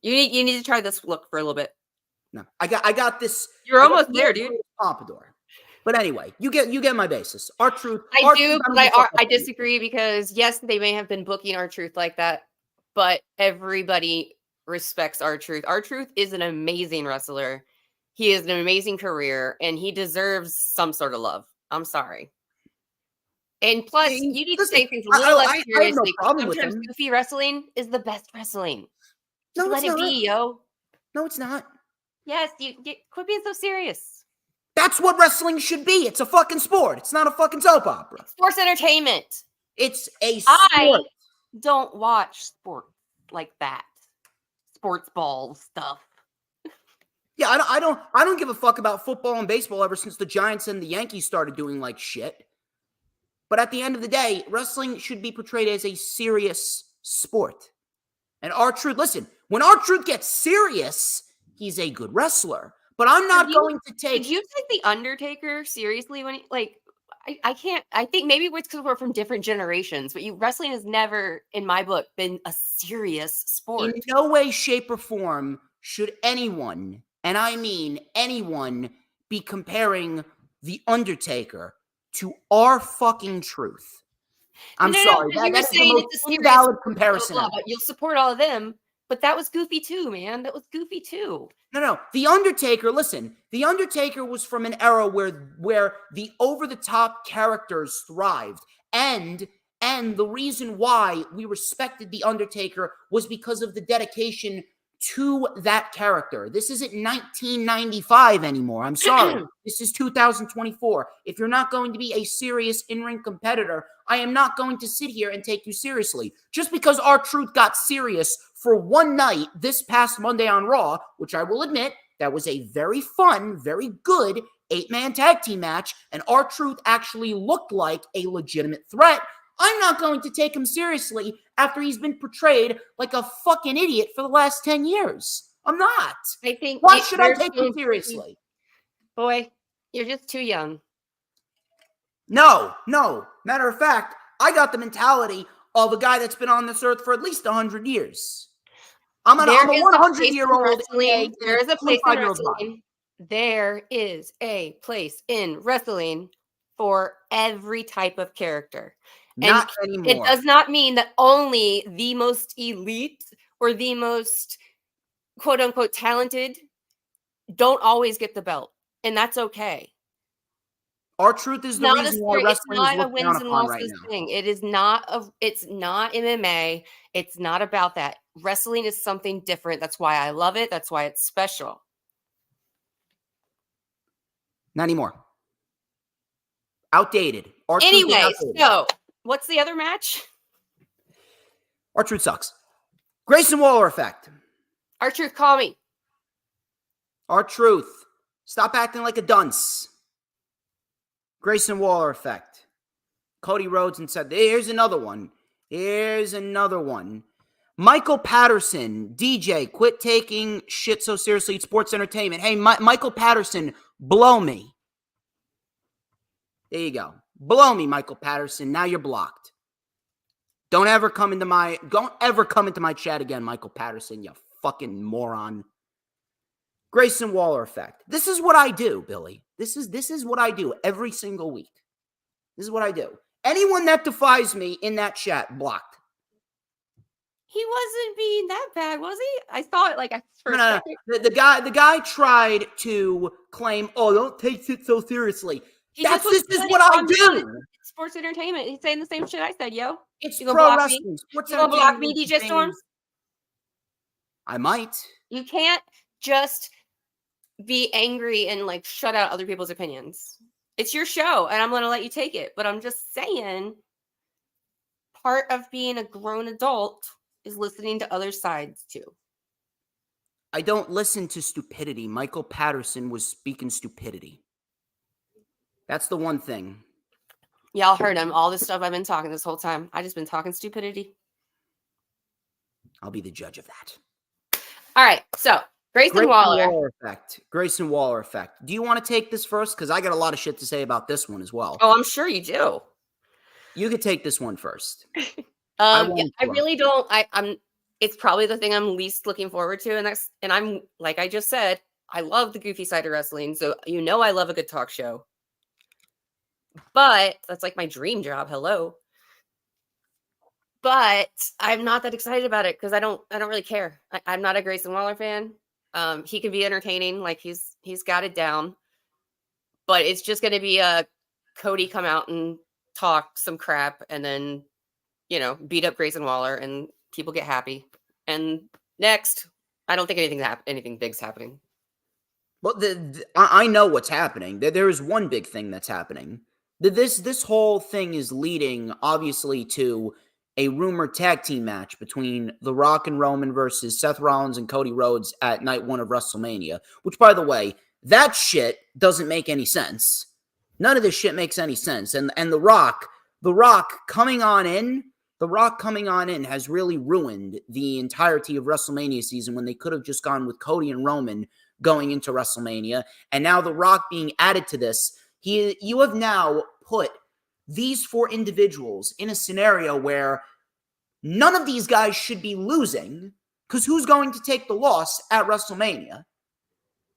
You need to try this look for a little bit. No, I got this. You're almost there, dude. Pompadour. But anyway, you get my basis. R-Truth. I disagree because yes, they may have been booking R-Truth like that, but everybody respects R-Truth. R-Truth is an amazing wrestler. He has an amazing career, and he deserves some sort of love. I'm sorry. And plus, you need to take things a little less seriously. Sometimes goofy wrestling is the best wrestling. Just let it be, yo. No, it's not. Yes, you quit being so serious. That's what wrestling should be. It's a fucking sport. It's not a fucking soap opera. It's sports entertainment. It's a sport. I don't watch sport like that. Sports ball stuff. Yeah, I don't give a fuck about football and baseball ever since the Giants and the Yankees started doing like shit. But at the end of the day, wrestling should be portrayed as a serious sport. And R-Truth, listen, when R-Truth gets serious, he's a good wrestler. But I'm not going to take... Did you take The Undertaker seriously when he, like... I can't... I think maybe it's because we're from different generations, but wrestling has never, in my book, been a serious sport. In no way, shape, or form should anyone, and I mean anyone, be comparing The Undertaker to R-Truth. I'm sorry. That's the most invalid comparison. You'll support all of them, but that was goofy too, man. That was goofy too. No. The Undertaker, listen, The Undertaker was from an era where the over-the-top characters thrived. And the reason why we respected The Undertaker was because of the dedication to that character. This isn't 1995 anymore. I'm sorry. This is 2024. If you're not going to be a serious in-ring competitor, I am not going to sit here and take you seriously. Just because R-Truth got serious for one night this past Monday on Raw, which I will admit, that was a very fun, very good 8-man tag team match, and R-Truth actually looked like a legitimate threat, I'm not going to take him seriously after he's been portrayed like a fucking idiot for the last 10 years. I'm not. I think. Why should I take him seriously? Boy, you're just too young. No. Matter of fact, I got the mentality of a guy that's been on this earth for at least 100 years. I'm a 100-year-old. There is a place in wrestling. There is a place in wrestling for every type of character. Not anymore. It does not mean that only the most elite or the most quote unquote talented don't always get the belt. And that's okay. R-Truth is the reason why wrestling is looked down upon right now. Thing. It's not MMA. It's not about that. Wrestling is something different. That's why I love it. That's why it's special. Not anymore. Outdated. Anyway, so what's the other match? R-Truth sucks. Grayson Waller effect. R-Truth, call me. R-Truth, stop acting like a dunce. Grayson Waller effect. Cody Rhodes and said, here's another one. Michael Patterson, DJ, quit taking shit so seriously. It's sports entertainment. Hey, Michael Patterson, blow me. There you go. Blow me, Michael Patterson. Now you're blocked. Don't ever come into my chat again, Michael Patterson, you fucking moron. Grayson Waller effect. This is what I do, Billy. This is what I do every single week. This is what I do. Anyone that defies me in that chat, blocked. He wasn't being that bad, was he? I saw it like a first second. The guy tried to claim, don't take it so seriously. This is what I do. It's sports entertainment. He's saying the same shit I said, yo. It's pro wrestling. You gonna block me, DJ Storms? I might. You can't just be angry and like shut out other people's opinions. It's your show and I'm going to let you take it. But I'm just saying, part of being a grown adult is listening to other sides too. I don't listen to stupidity. Michael Patterson was speaking stupidity. That's the one thing. Y'all heard him. All this stuff I've been talking this whole time. I just been talking stupidity. I'll be the judge of that. All right. So Grayson Waller effect. Grayson Waller effect. Do you want to take this first? Because I got a lot of shit to say about this one as well. Oh, I'm sure you do. You could take this one first. I really don't. I'm. It's probably the thing I'm least looking forward to, and I'm like I just said, I love the goofy side of wrestling, so I love a good talk show. But that's like my dream job. Hello. But I'm not that excited about it because I don't really care. I'm not a Grayson Waller fan. He can be entertaining, like he's got it down. But it's just going to be a Cody come out and talk some crap, and then beat up Grayson Waller, and people get happy. And next, I don't think anything big's happening. Well, I know what's happening. There is one big thing that's happening. This whole thing is leading, obviously, to a rumored tag team match between The Rock and Roman versus Seth Rollins and Cody Rhodes at night 1 of WrestleMania, which, by the way, that shit doesn't make any sense. None of this shit makes any sense. And The Rock coming on in has really ruined the entirety of WrestleMania season when they could have just gone with Cody and Roman going into WrestleMania. And now The Rock being added to this, you have now put these 4 individuals in a scenario where none of these guys should be losing, because who's going to take the loss at WrestleMania?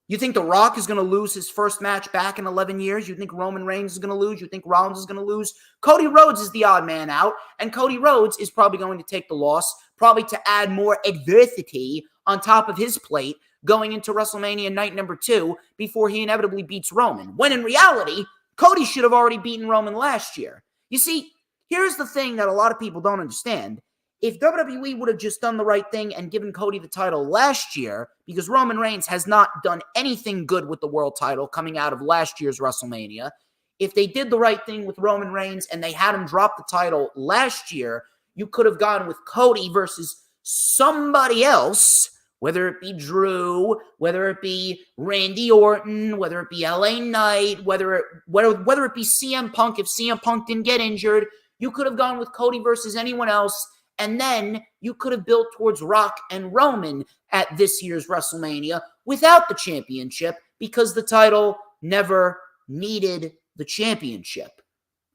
You think The Rock is going to lose his first match back in 11 years? You think Roman Reigns is going to lose? You think Rollins is going to lose? Cody Rhodes is the odd man out, and Cody Rhodes is probably going to take the loss, probably to add more adversity on top of his plate going into WrestleMania night number 2 before he inevitably beats Roman. When in reality, Cody should have already beaten Roman last year. You see, here's the thing that a lot of people don't understand. If WWE would have just done the right thing and given Cody the title last year, because Roman Reigns has not done anything good with the world title coming out of last year's WrestleMania, if they did the right thing with Roman Reigns and they had him drop the title last year, you could have gone with Cody versus somebody else, whether it be Drew, whether it be Randy Orton, whether it be LA Knight, whether it be CM Punk. If CM Punk didn't get injured, you could have gone with Cody versus anyone else. And then you could have built towards Rock and Roman at this year's WrestleMania without the championship, because the title never needed the championship.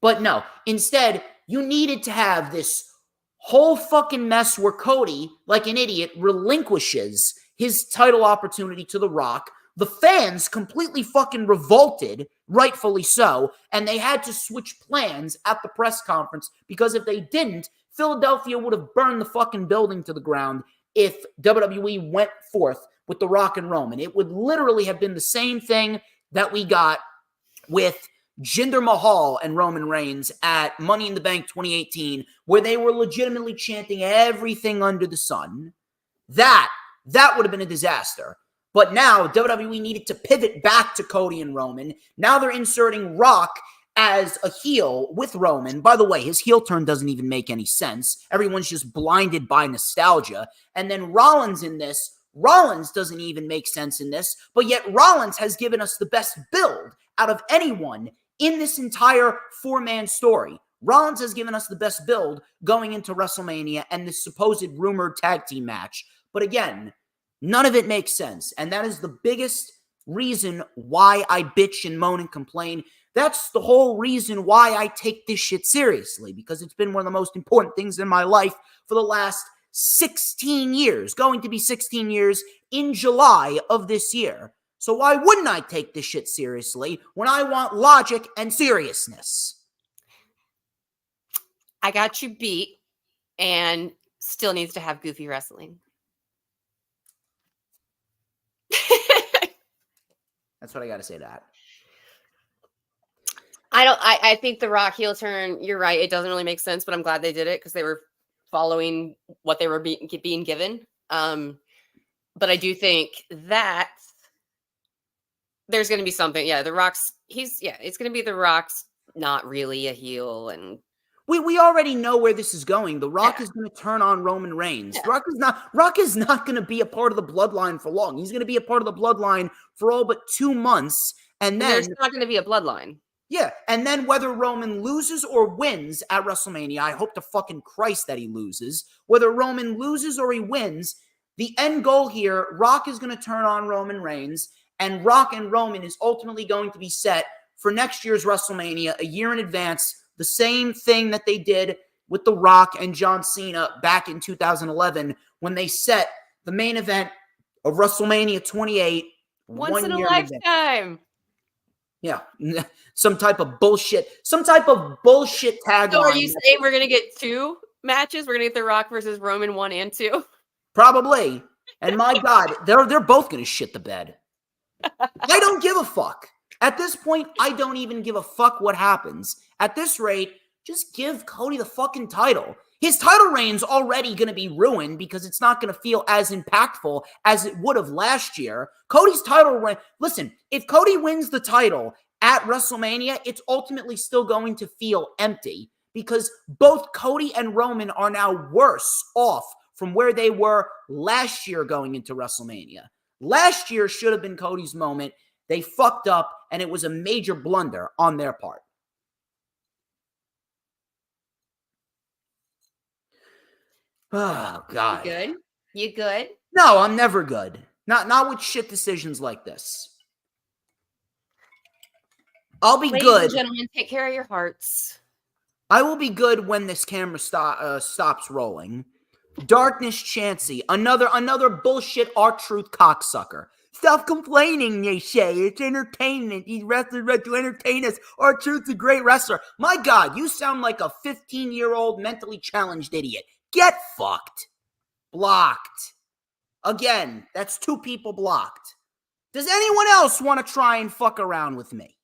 But no, instead, you needed to have this whole fucking mess where Cody, like an idiot, relinquishes his title opportunity to The Rock. The fans completely fucking revolted, rightfully so, and they had to switch plans at the press conference, because if they didn't, Philadelphia would have burned the fucking building to the ground if WWE went forth with The Rock and Roman. It would literally have been the same thing that we got with Jinder Mahal and Roman Reigns at Money in the Bank 2018, where they were legitimately chanting everything under the sun. That would have been a disaster. But now WWE needed to pivot back to Cody and Roman. Now they're inserting Rock as a heel with Roman. By the way, his heel turn doesn't even make any sense. Everyone's just blinded by nostalgia. And then Rollins in this, Rollins doesn't even make sense in this, but yet Rollins has given us the best build out of anyone in this entire 4-man story. Rollins has given us the best build going into WrestleMania and this supposed rumored tag team match. But again, none of it makes sense. And that is the biggest reason why I bitch and moan and complain. That's the whole reason why I take this shit seriously, because it's been one of the most important things in my life for the last 16 years, going to be 16 years in July of this year. So why wouldn't I take this shit seriously when I want logic and seriousness? I got you beat, and still needs to have goofy wrestling. That's what I got to say to that. I think the Rock heel turn, you're right, it doesn't really make sense, but I'm glad they did it because they were following what they were being given. But I do think that there's going to be something. Yeah, The Rock's it's going to be The Rock's not really a heel, and We already know where this is going. The Rock Yeah. is going to turn on Roman Reigns. Yeah. Rock is not going to be a part of the bloodline for long. He's going to be a part of the bloodline for all but 2 months, and then there's not going to be a bloodline. yeah, and then whether Roman loses or wins at WrestleMania, I hope to fucking Christ that he loses. Whether Roman loses or he wins, the end goal here, Rock is going to turn on Roman Reigns, and Rock and Roman is ultimately going to be set for next year's WrestleMania a year in advance. The same thing that they did with The Rock and John Cena back in 2011 when they set the main event of WrestleMania 28 Once in a year in advance. lifetime. Yeah, some type of bullshit tagline. So are you saying we're going to get 2 matches? We're going to get The Rock versus Roman 1 and 2? Probably. And my God, they're both going to shit the bed. I don't give a fuck. At this point, I don't even give a fuck what happens. At this rate, just give Cody the fucking title. His title reign's already going to be ruined because it's not going to feel as impactful as it would have last year. Cody's title reign, listen, if Cody wins the title at WrestleMania, it's ultimately still going to feel empty because both Cody and Roman are now worse off from where they were last year going into WrestleMania. Last year should have been Cody's moment. They fucked up, and it was a major blunder on their part. Oh, God. You good? You good? No, I'm never good. Not with shit decisions like this. I'll be Ladies good. and gentlemen, take care of your hearts. I will be good when this camera stops rolling. Darkness Chancy, another bullshit R-Truth cocksucker. Stop complaining, they say. It's entertainment. These wrestlers are to entertain us. R-Truth's a great wrestler. My God, you sound like a 15-year-old mentally challenged idiot. Get fucked. Blocked. Again, that's 2 people blocked. Does anyone else want to try and fuck around with me?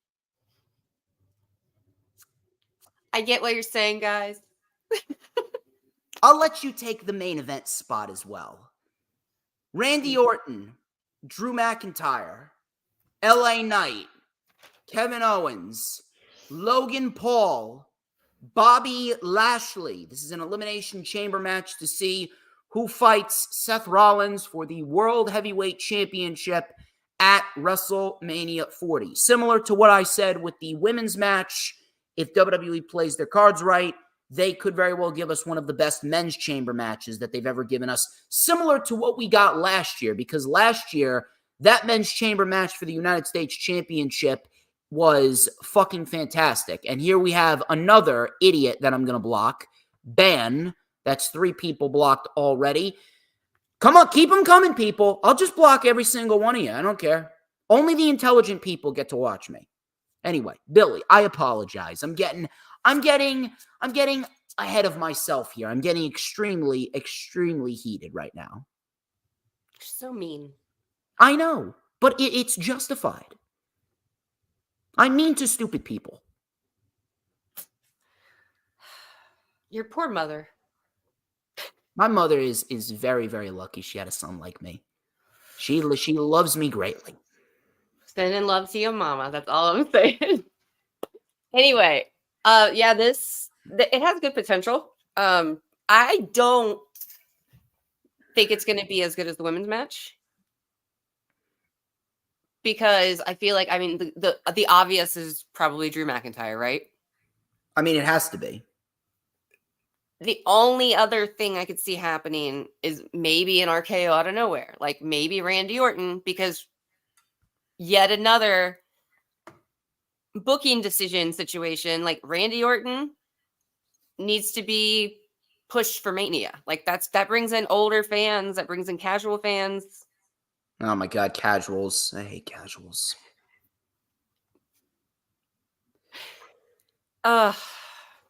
I get what you're saying, guys. I'll let you take the main event spot as well. Randy Orton, Drew McIntyre, LA Knight, Kevin Owens, Logan Paul, Bobby Lashley. This is an Elimination Chamber match to see who fights Seth Rollins for the World Heavyweight Championship at WrestleMania 40. Similar to what I said with the women's match, if WWE plays their cards right, they could very well give us one of the best men's chamber matches that they've ever given us, similar to what we got last year, because last year, that men's chamber match for the United States Championship was fucking fantastic. And here we have another idiot that I'm going to block, Ben. That's 3 people blocked already. Come on, keep them coming, people. I'll just block every single one of you. I don't care. Only the intelligent people get to watch me. Anyway, Billy, I apologize. I'm getting ahead of myself here. I'm getting extremely, extremely heated right now. You're so mean. I know, but it's justified. I'm mean to stupid people. Your poor mother. My mother is very, very lucky she had a son like me. She loves me greatly. Sending love to your mama. That's all I'm saying. Anyway, yeah, it has good potential. I don't think it's going to be as good as the women's match because I feel like, I mean, the obvious is probably Drew McIntyre, right? I mean, it has to be. The only other thing I could see happening is maybe an RKO out of nowhere, like maybe Randy Orton, because yet another booking decision situation, like Randy Orton needs to be pushed for Mania. Like that brings in older fans, that brings in casual fans. Oh my God, casuals. I hate casuals.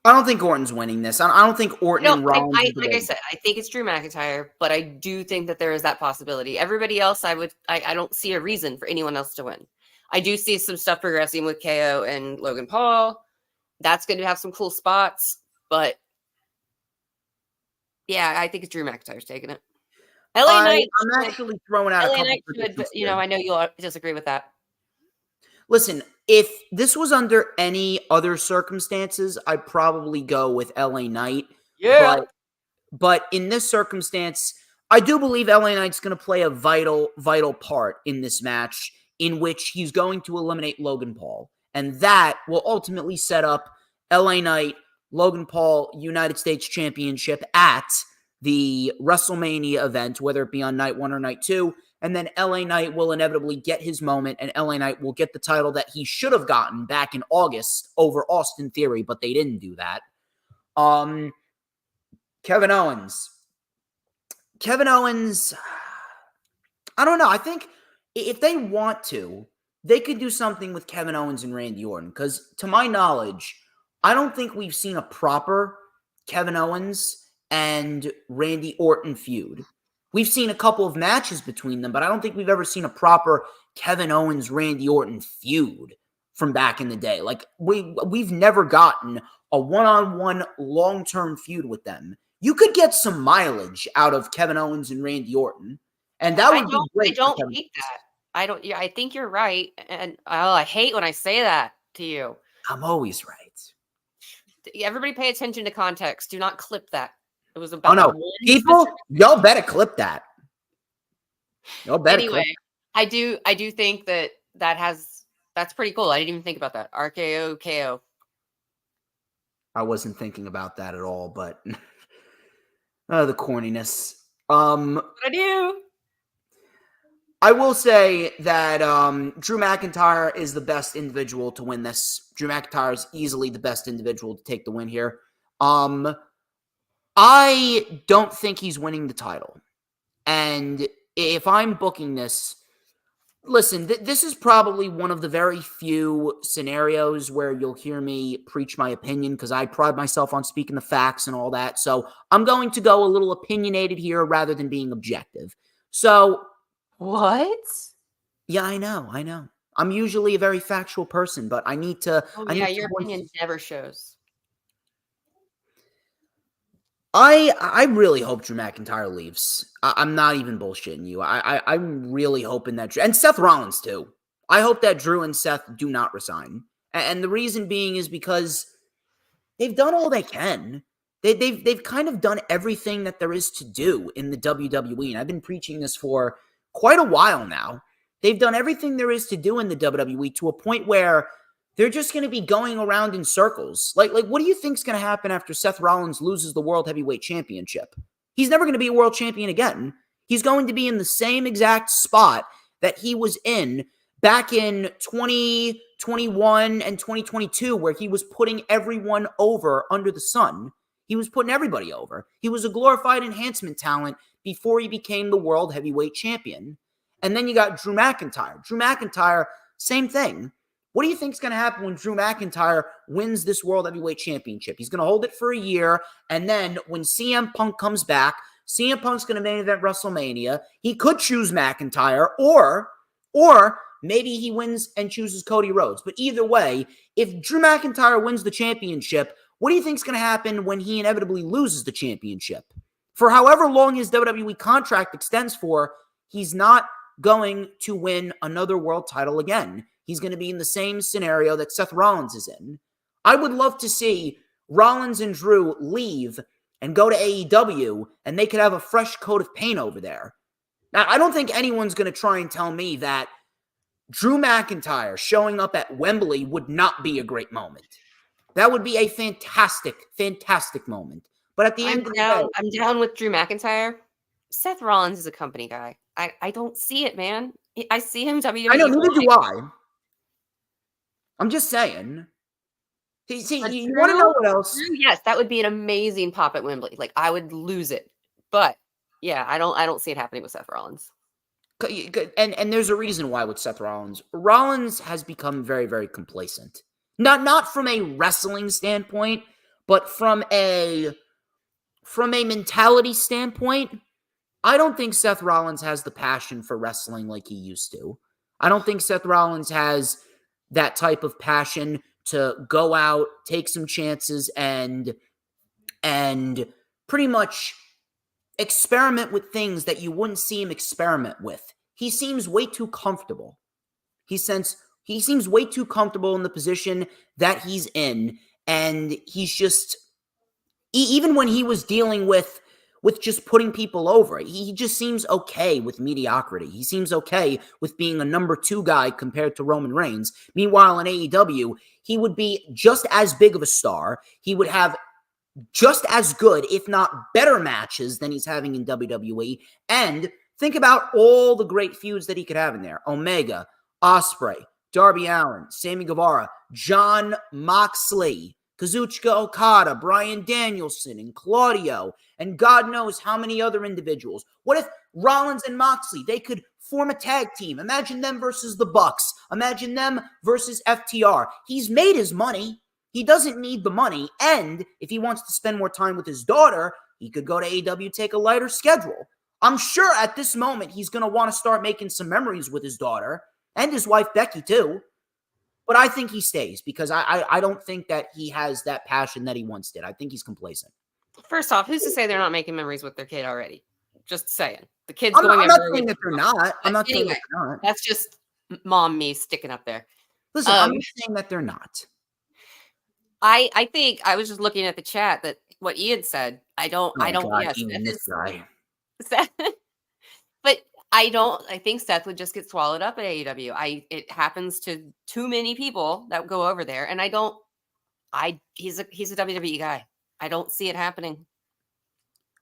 I don't think Orton's winning this. I don't think Orton and Rollins. Like I said, I think it's Drew McIntyre, but I do think that there is that possibility. Everybody else, I don't see a reason for anyone else to win. I do see some stuff progressing with KO and Logan Paul. That's going to have some cool spots, but yeah, I think it's Drew McIntyre's taking it. LA Knight. I'm actually throwing out LA Knight should, I know you'll disagree with that. Listen, if this was under any other circumstances, I'd probably go with LA Knight. But in this circumstance, I do believe LA Knight's going to play a vital part in this match, in which he's going to eliminate Logan Paul. And that will ultimately set up LA Knight, Logan Paul United States Championship at the WrestleMania event, whether it be on night 1 or night 2. And then LA Knight will inevitably get his moment, and LA Knight will get the title that he should have gotten back in August over Austin Theory, but they didn't do that. Kevin Owens, I don't know. I think if they want to, they could do something with Kevin Owens and Randy Orton, because to my knowledge, I don't think we've seen a proper Kevin Owens and Randy Orton feud. We've seen a couple of matches between them, but I don't think we've ever seen a proper Kevin Owens, Randy Orton feud from back in the day. Like, we've never gotten a one-on-one long-term feud with them. You could get some mileage out of Kevin Owens and Randy Orton, and that would be great. I don't hate that. I don't. Yeah, I think you're right, and I hate when I say that to you. I'm always right. Everybody, pay attention to context. Do not clip that. It was about. Oh no, people, y'all better clip that. Y'all better. Anyway, I do think that's pretty cool. I didn't even think about that. RKO KO. I wasn't thinking about that at all, but the corniness. What I do. I will say that Drew McIntyre is the best individual to win this. Drew McIntyre is easily the best individual to take the win here. I don't think he's winning the title. And if I'm booking this, listen, this is probably one of the very few scenarios where you'll hear me preach my opinion, because I pride myself on speaking the facts and all that. So I'm going to go a little opinionated here rather than being objective. So... What? Yeah, I know. I'm usually a very factual person, but I need to... your opinion never shows. I really hope Drew McIntyre leaves. I'm not even bullshitting you. I'm really hoping that... And Seth Rollins, too. I hope that Drew and Seth do not resign. And the reason being is because they've done all they can. They've kind of done everything that there is to do in the WWE. And I've been preaching this for quite a while now. They've done everything there is to do in the WWE to a point where they're just going to be going around in circles. Like, what do you think is going to happen after Seth Rollins loses the World Heavyweight Championship? He's never going to be a world champion again. He's going to be in the same exact spot that he was in back in 2021 and 2022, where he was putting everyone over under the sun. He was putting everybody over. He was a glorified enhancement talent before he became the World Heavyweight Champion. And then you got Drew McIntyre. Drew McIntyre, same thing. What do you think is going to happen when Drew McIntyre wins this World Heavyweight Championship? He's going to hold it for a year, and then when CM Punk comes back, CM Punk's going to main event WrestleMania. He could choose McIntyre, or maybe he wins and chooses Cody Rhodes. But either way, if Drew McIntyre wins the championship, what do you think is going to happen when he inevitably loses the championship? For however long his WWE contract extends for, he's not going to win another world title again. He's going to be in the same scenario that Seth Rollins is in. I would love to see Rollins and Drew leave and go to AEW, and they could have a fresh coat of paint over there. Now, I don't think anyone's going to try and tell me that Drew McIntyre showing up at Wembley would not be a great moment. That would be a fantastic, fantastic moment. But at the end of the day, I'm down with Drew McIntyre. Seth Rollins is a company guy. I don't see it, man. I see him WWE. I know, neither do I. I'm just saying. See, you want to know what else? Yes, that would be an amazing pop at Wembley. Like, I would lose it. But yeah, I don't see it happening with Seth Rollins. And there's a reason why with Seth Rollins. Rollins has become very, very complacent. Not from a wrestling standpoint, but from a mentality standpoint. I don't think Seth Rollins has the passion for wrestling like he used to. I don't think Seth Rollins has that type of passion to go out, take some chances, and pretty much experiment with things that you wouldn't see him experiment with. He seems way too comfortable. He seems He seems way too comfortable in the position that he's in, and he's just even when he was dealing with just putting people over, he just seems okay with mediocrity. He seems okay with being a number 2 guy compared to Roman Reigns. Meanwhile, in AEW, he would be just as big of a star. He would have just as good, if not better matches than he's having in WWE. And think about all the great feuds that he could have in there. Omega, Ospreay, Darby Allin, Sammy Guevara, Jon Moxley, Kazuchika Okada, Bryan Danielson, and Claudio, and God knows how many other individuals. What if Rollins and Moxley, they could form a tag team? Imagine them versus the Bucks. Imagine them versus FTR. He's made his money. He doesn't need the money. And if he wants to spend more time with his daughter, he could go to AEW, take a lighter schedule. I'm sure at this moment he's going to want to start making some memories with his daughter and his wife, Becky, too. But I think he stays because I don't think that he has that passion that he once did. I think he's complacent. First off, who's to say they're not making memories with their kid already? Just saying. The kid's I'm going not everywhere. saying that they're not. I'm not saying Anyway, that they're not. that's just mom me sticking up there. Listen, I'm not saying that they're not. I think I was just looking at the chat that what Ian said. I don't. God, Yes, even this guy. Seth, but I think Seth would just get swallowed up at AEW. It happens to too many people that go over there, and he's a WWE guy. I don't see it happening.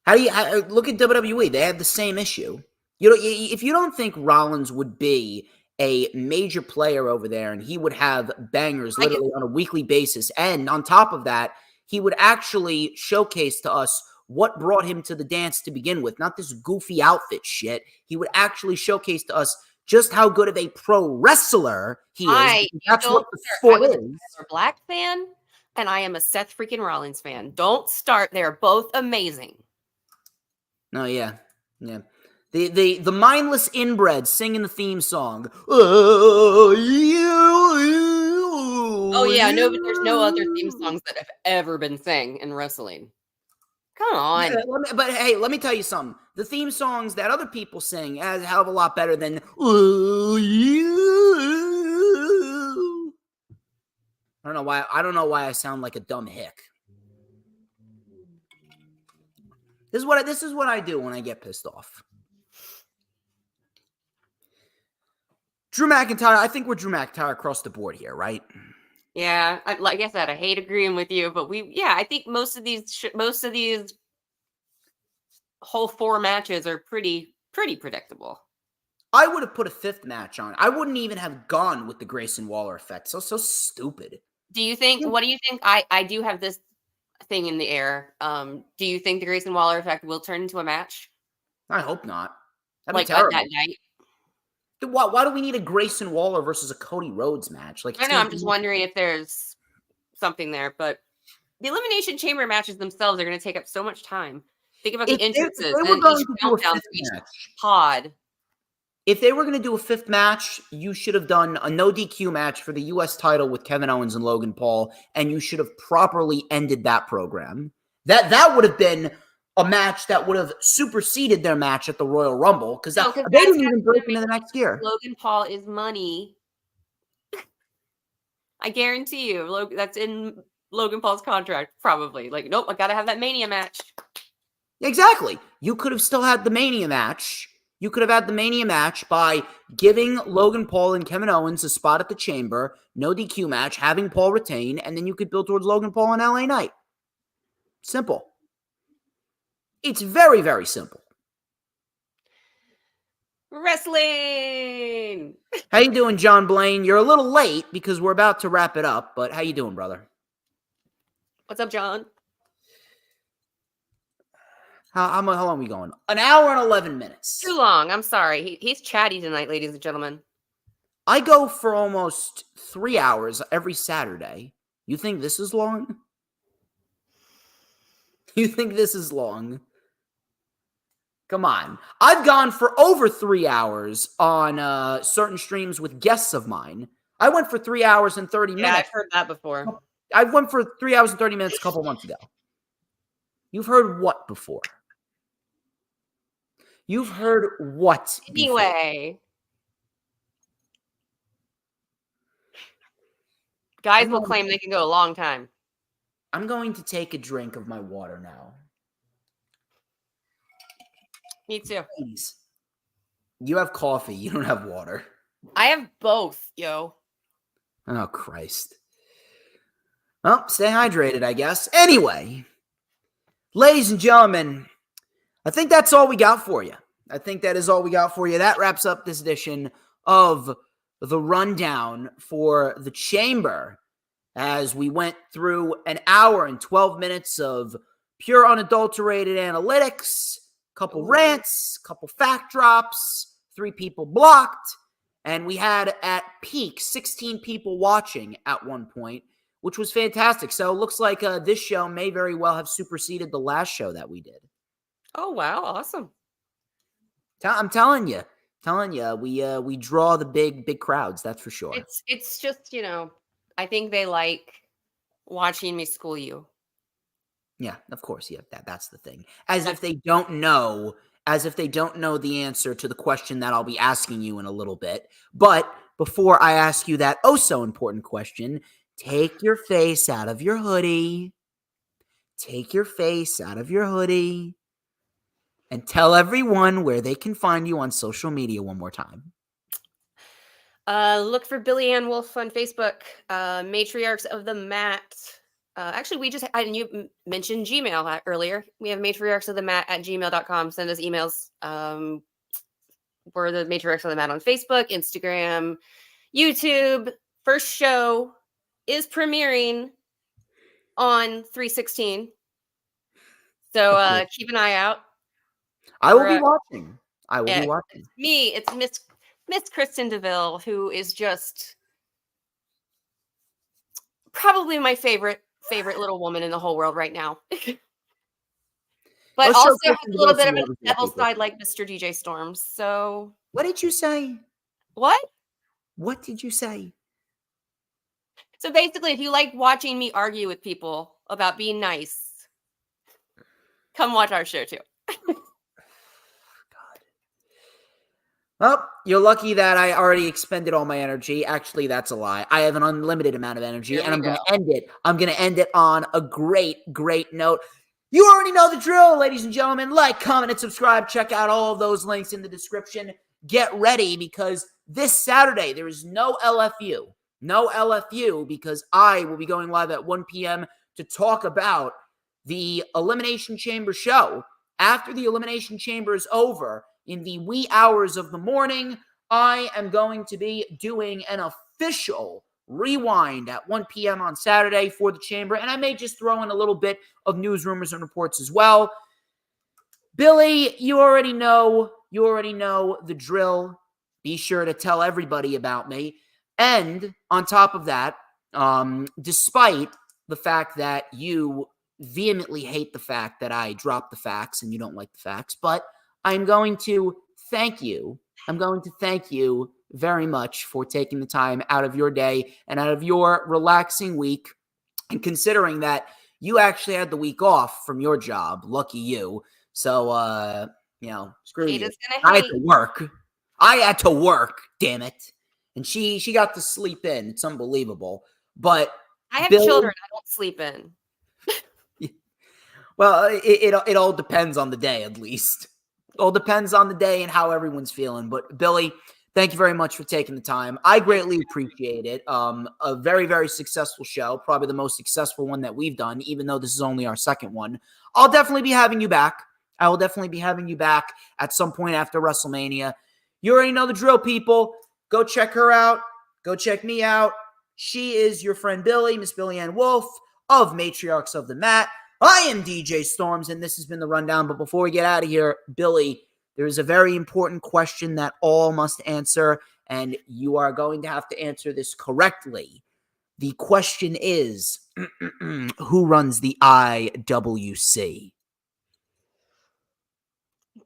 How do you look at WWE? They have the same issue. You know, if you don't think Rollins would be a major player over there and he would have bangers literally on a weekly basis, and on top of that, he would actually showcase to us what brought him to the dance to begin with, not this goofy outfit shit. He would actually showcase to us just how good of a pro wrestler he is. That's what the sport is. I'm a Black fan, and I am a Seth freaking Rollins fan. Don't start. They're both amazing. No, yeah. The mindless inbred singing the theme song. Oh yeah, no, but there's no other theme songs that have ever been sang in wrestling. Come on. Yeah, let me tell you something. The theme songs that other people sing is a hell of a lot better than I don't know why I sound like a dumb hick. This is what I do when I get pissed off. Drew McIntyre, I think we're Drew McIntyre across the board here, right? Yeah, like I said, I hate agreeing with you, but I think most of these whole 4 matches are pretty predictable. I would have put a 5th match on. I wouldn't even have gone with the Grayson Waller effect. So stupid. Do you think? What do you think? I do have this thing in the air. Do you think the Grayson Waller effect will turn into a match? I hope not. That'd be terrible. That night. Why do we need a Grayson Waller versus a Cody Rhodes match? Like, I know. I'm just wondering if there's something there. But the Elimination Chamber matches themselves are going to take up so much time. Think about the entrances and each countdown, each pod. If they were going to do a 5th match, you should have done a no DQ match for the U.S. title with Kevin Owens and Logan Paul, and you should have properly ended that program. That would have been a match that would have superseded their match at the Royal Rumble, because they didn't even break into the next year. Logan Paul is money. I guarantee you, that's in Logan Paul's contract, probably. Like, nope, I got to have that Mania match. Exactly. You could have still had the Mania match. You could have had the Mania match by giving Logan Paul and Kevin Owens a spot at the Chamber, no DQ match, having Paul retain, and then you could build towards Logan Paul on LA Knight. Simple. It's very, very simple. Wrestling! How you doing, John Blaine? You're a little late because we're about to wrap it up, but how you doing, brother? What's up, John? How long are we going? An hour and 11 minutes. Too long. I'm sorry. He's chatty tonight, ladies and gentlemen. I go for almost 3 hours every Saturday. You think this is long? You think this is long? Come on. I've gone for over 3 hours on certain streams with guests of mine. I went for 3 hours and 30 minutes. Yeah, I've heard that before. I went for 3 hours and 30 minutes a couple months ago. You've heard what before? You've heard what before? Anyway. Guys will claim they can go a long time. I'm going to take a drink of my water now. Me too. Please. You have coffee. You don't have water. I have both, yo. Oh, Christ. Well, stay hydrated, I guess. Anyway, ladies and gentlemen, I think that's all we got for you. I think that is all we got for you. That wraps up this edition of the rundown for the Chamber as we went through an hour and 12 minutes of pure unadulterated analytics, couple rants, couple fact drops, 3 people blocked, and we had at peak 16 people watching at one point, which was fantastic. So it looks like this show may very well have superseded the last show that we did. Oh, wow. Awesome. I'm telling you, we draw the big crowds. That's for sure. It's just, I think they like watching me school you. Yeah, of course. Yeah, that's the thing. As if they don't know the answer to the question that I'll be asking you in a little bit. But before I ask you that oh so important question, take your face out of your hoodie. Take your face out of your hoodie. And tell everyone where they can find you on social media one more time. Look for Billie Ann Wolf on Facebook, Matriarchs of the Mat. Actually, you mentioned Gmail earlier. We have matriarchsofthemat@gmail.com. Send us emails. We're the Matriarchs of the Mat on Facebook, Instagram, YouTube. First show is premiering on 3/16. So keep an eye out. I will be watching. It's Miss Kristen DeVille, who is just probably my favorite little woman in the whole world right now. But also has a little bit of a devil side like Mr. DJ Storms. So what did you say? What? What did you say? So basically, if you like watching me argue with people about being nice, come watch our show too. Well, you're lucky that I already expended all my energy. Actually, that's a lie. I have an unlimited amount of energy, and I'm going to end it. I'm going to end it on a great note. You already know the drill, ladies and gentlemen. Like, comment, and subscribe. Check out all of those links in the description. Get ready, because this Saturday, there is no LFU. No LFU, because I will be going live at 1 p.m. to talk about the Elimination Chamber show. After the Elimination Chamber is over, in the wee hours of the morning, I am going to be doing an official rewind at 1 p.m. on Saturday for the Chamber, and I may just throw in a little bit of news, rumors, and reports as well. Billy, you already know the drill. Be sure to tell everybody about me. And on top of that, despite the fact that you vehemently hate the fact that I drop the facts and you don't like the facts, but I'm going to thank you. I'm going to thank you very much for taking the time out of your day and out of your relaxing week, and considering that you actually had the week off from your job. Lucky you. So, screw you. I had to work, damn it. And she got to sleep in. It's unbelievable. But I have children I don't sleep in. Well, it all depends on the day, at least. It all depends on the day and how everyone's feeling. But Billy, thank you very much for taking the time. I greatly appreciate it. A very, very successful show. Probably the most successful one that we've done, even though this is only our second one. I'll definitely be having you back. I will definitely be having you back at some point after WrestleMania. You already know the drill, people. Go check her out. Go check me out. She is your friend Billy, Miss Billie Ann Wolf of Matriarchs of the Mat. I am DJ Storms, and this has been the rundown. But before we get out of here, Billy, there is a very important question that all must answer, and you are going to have to answer this correctly. The question is, who runs the IWC?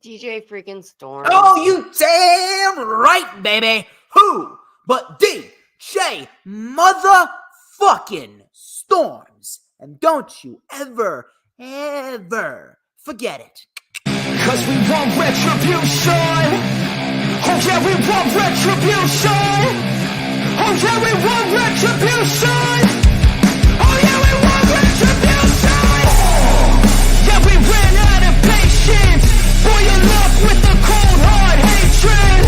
DJ freaking Storms. Oh, you damn right, baby. Who but DJ motherfucking Storms? And don't you ever forget it. Cause we want retribution. Oh yeah, we want retribution. Oh yeah, we want retribution. Oh yeah, we want retribution. Yeah, we ran out of patience. Boil up with the cold hard hatred.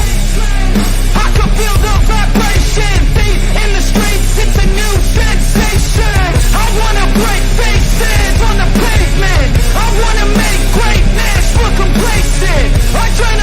I can feel the vibration. Feet in the streets, it's a new sensation. I wanna break faces on the pavement. I wanna make greatness look complacent. I try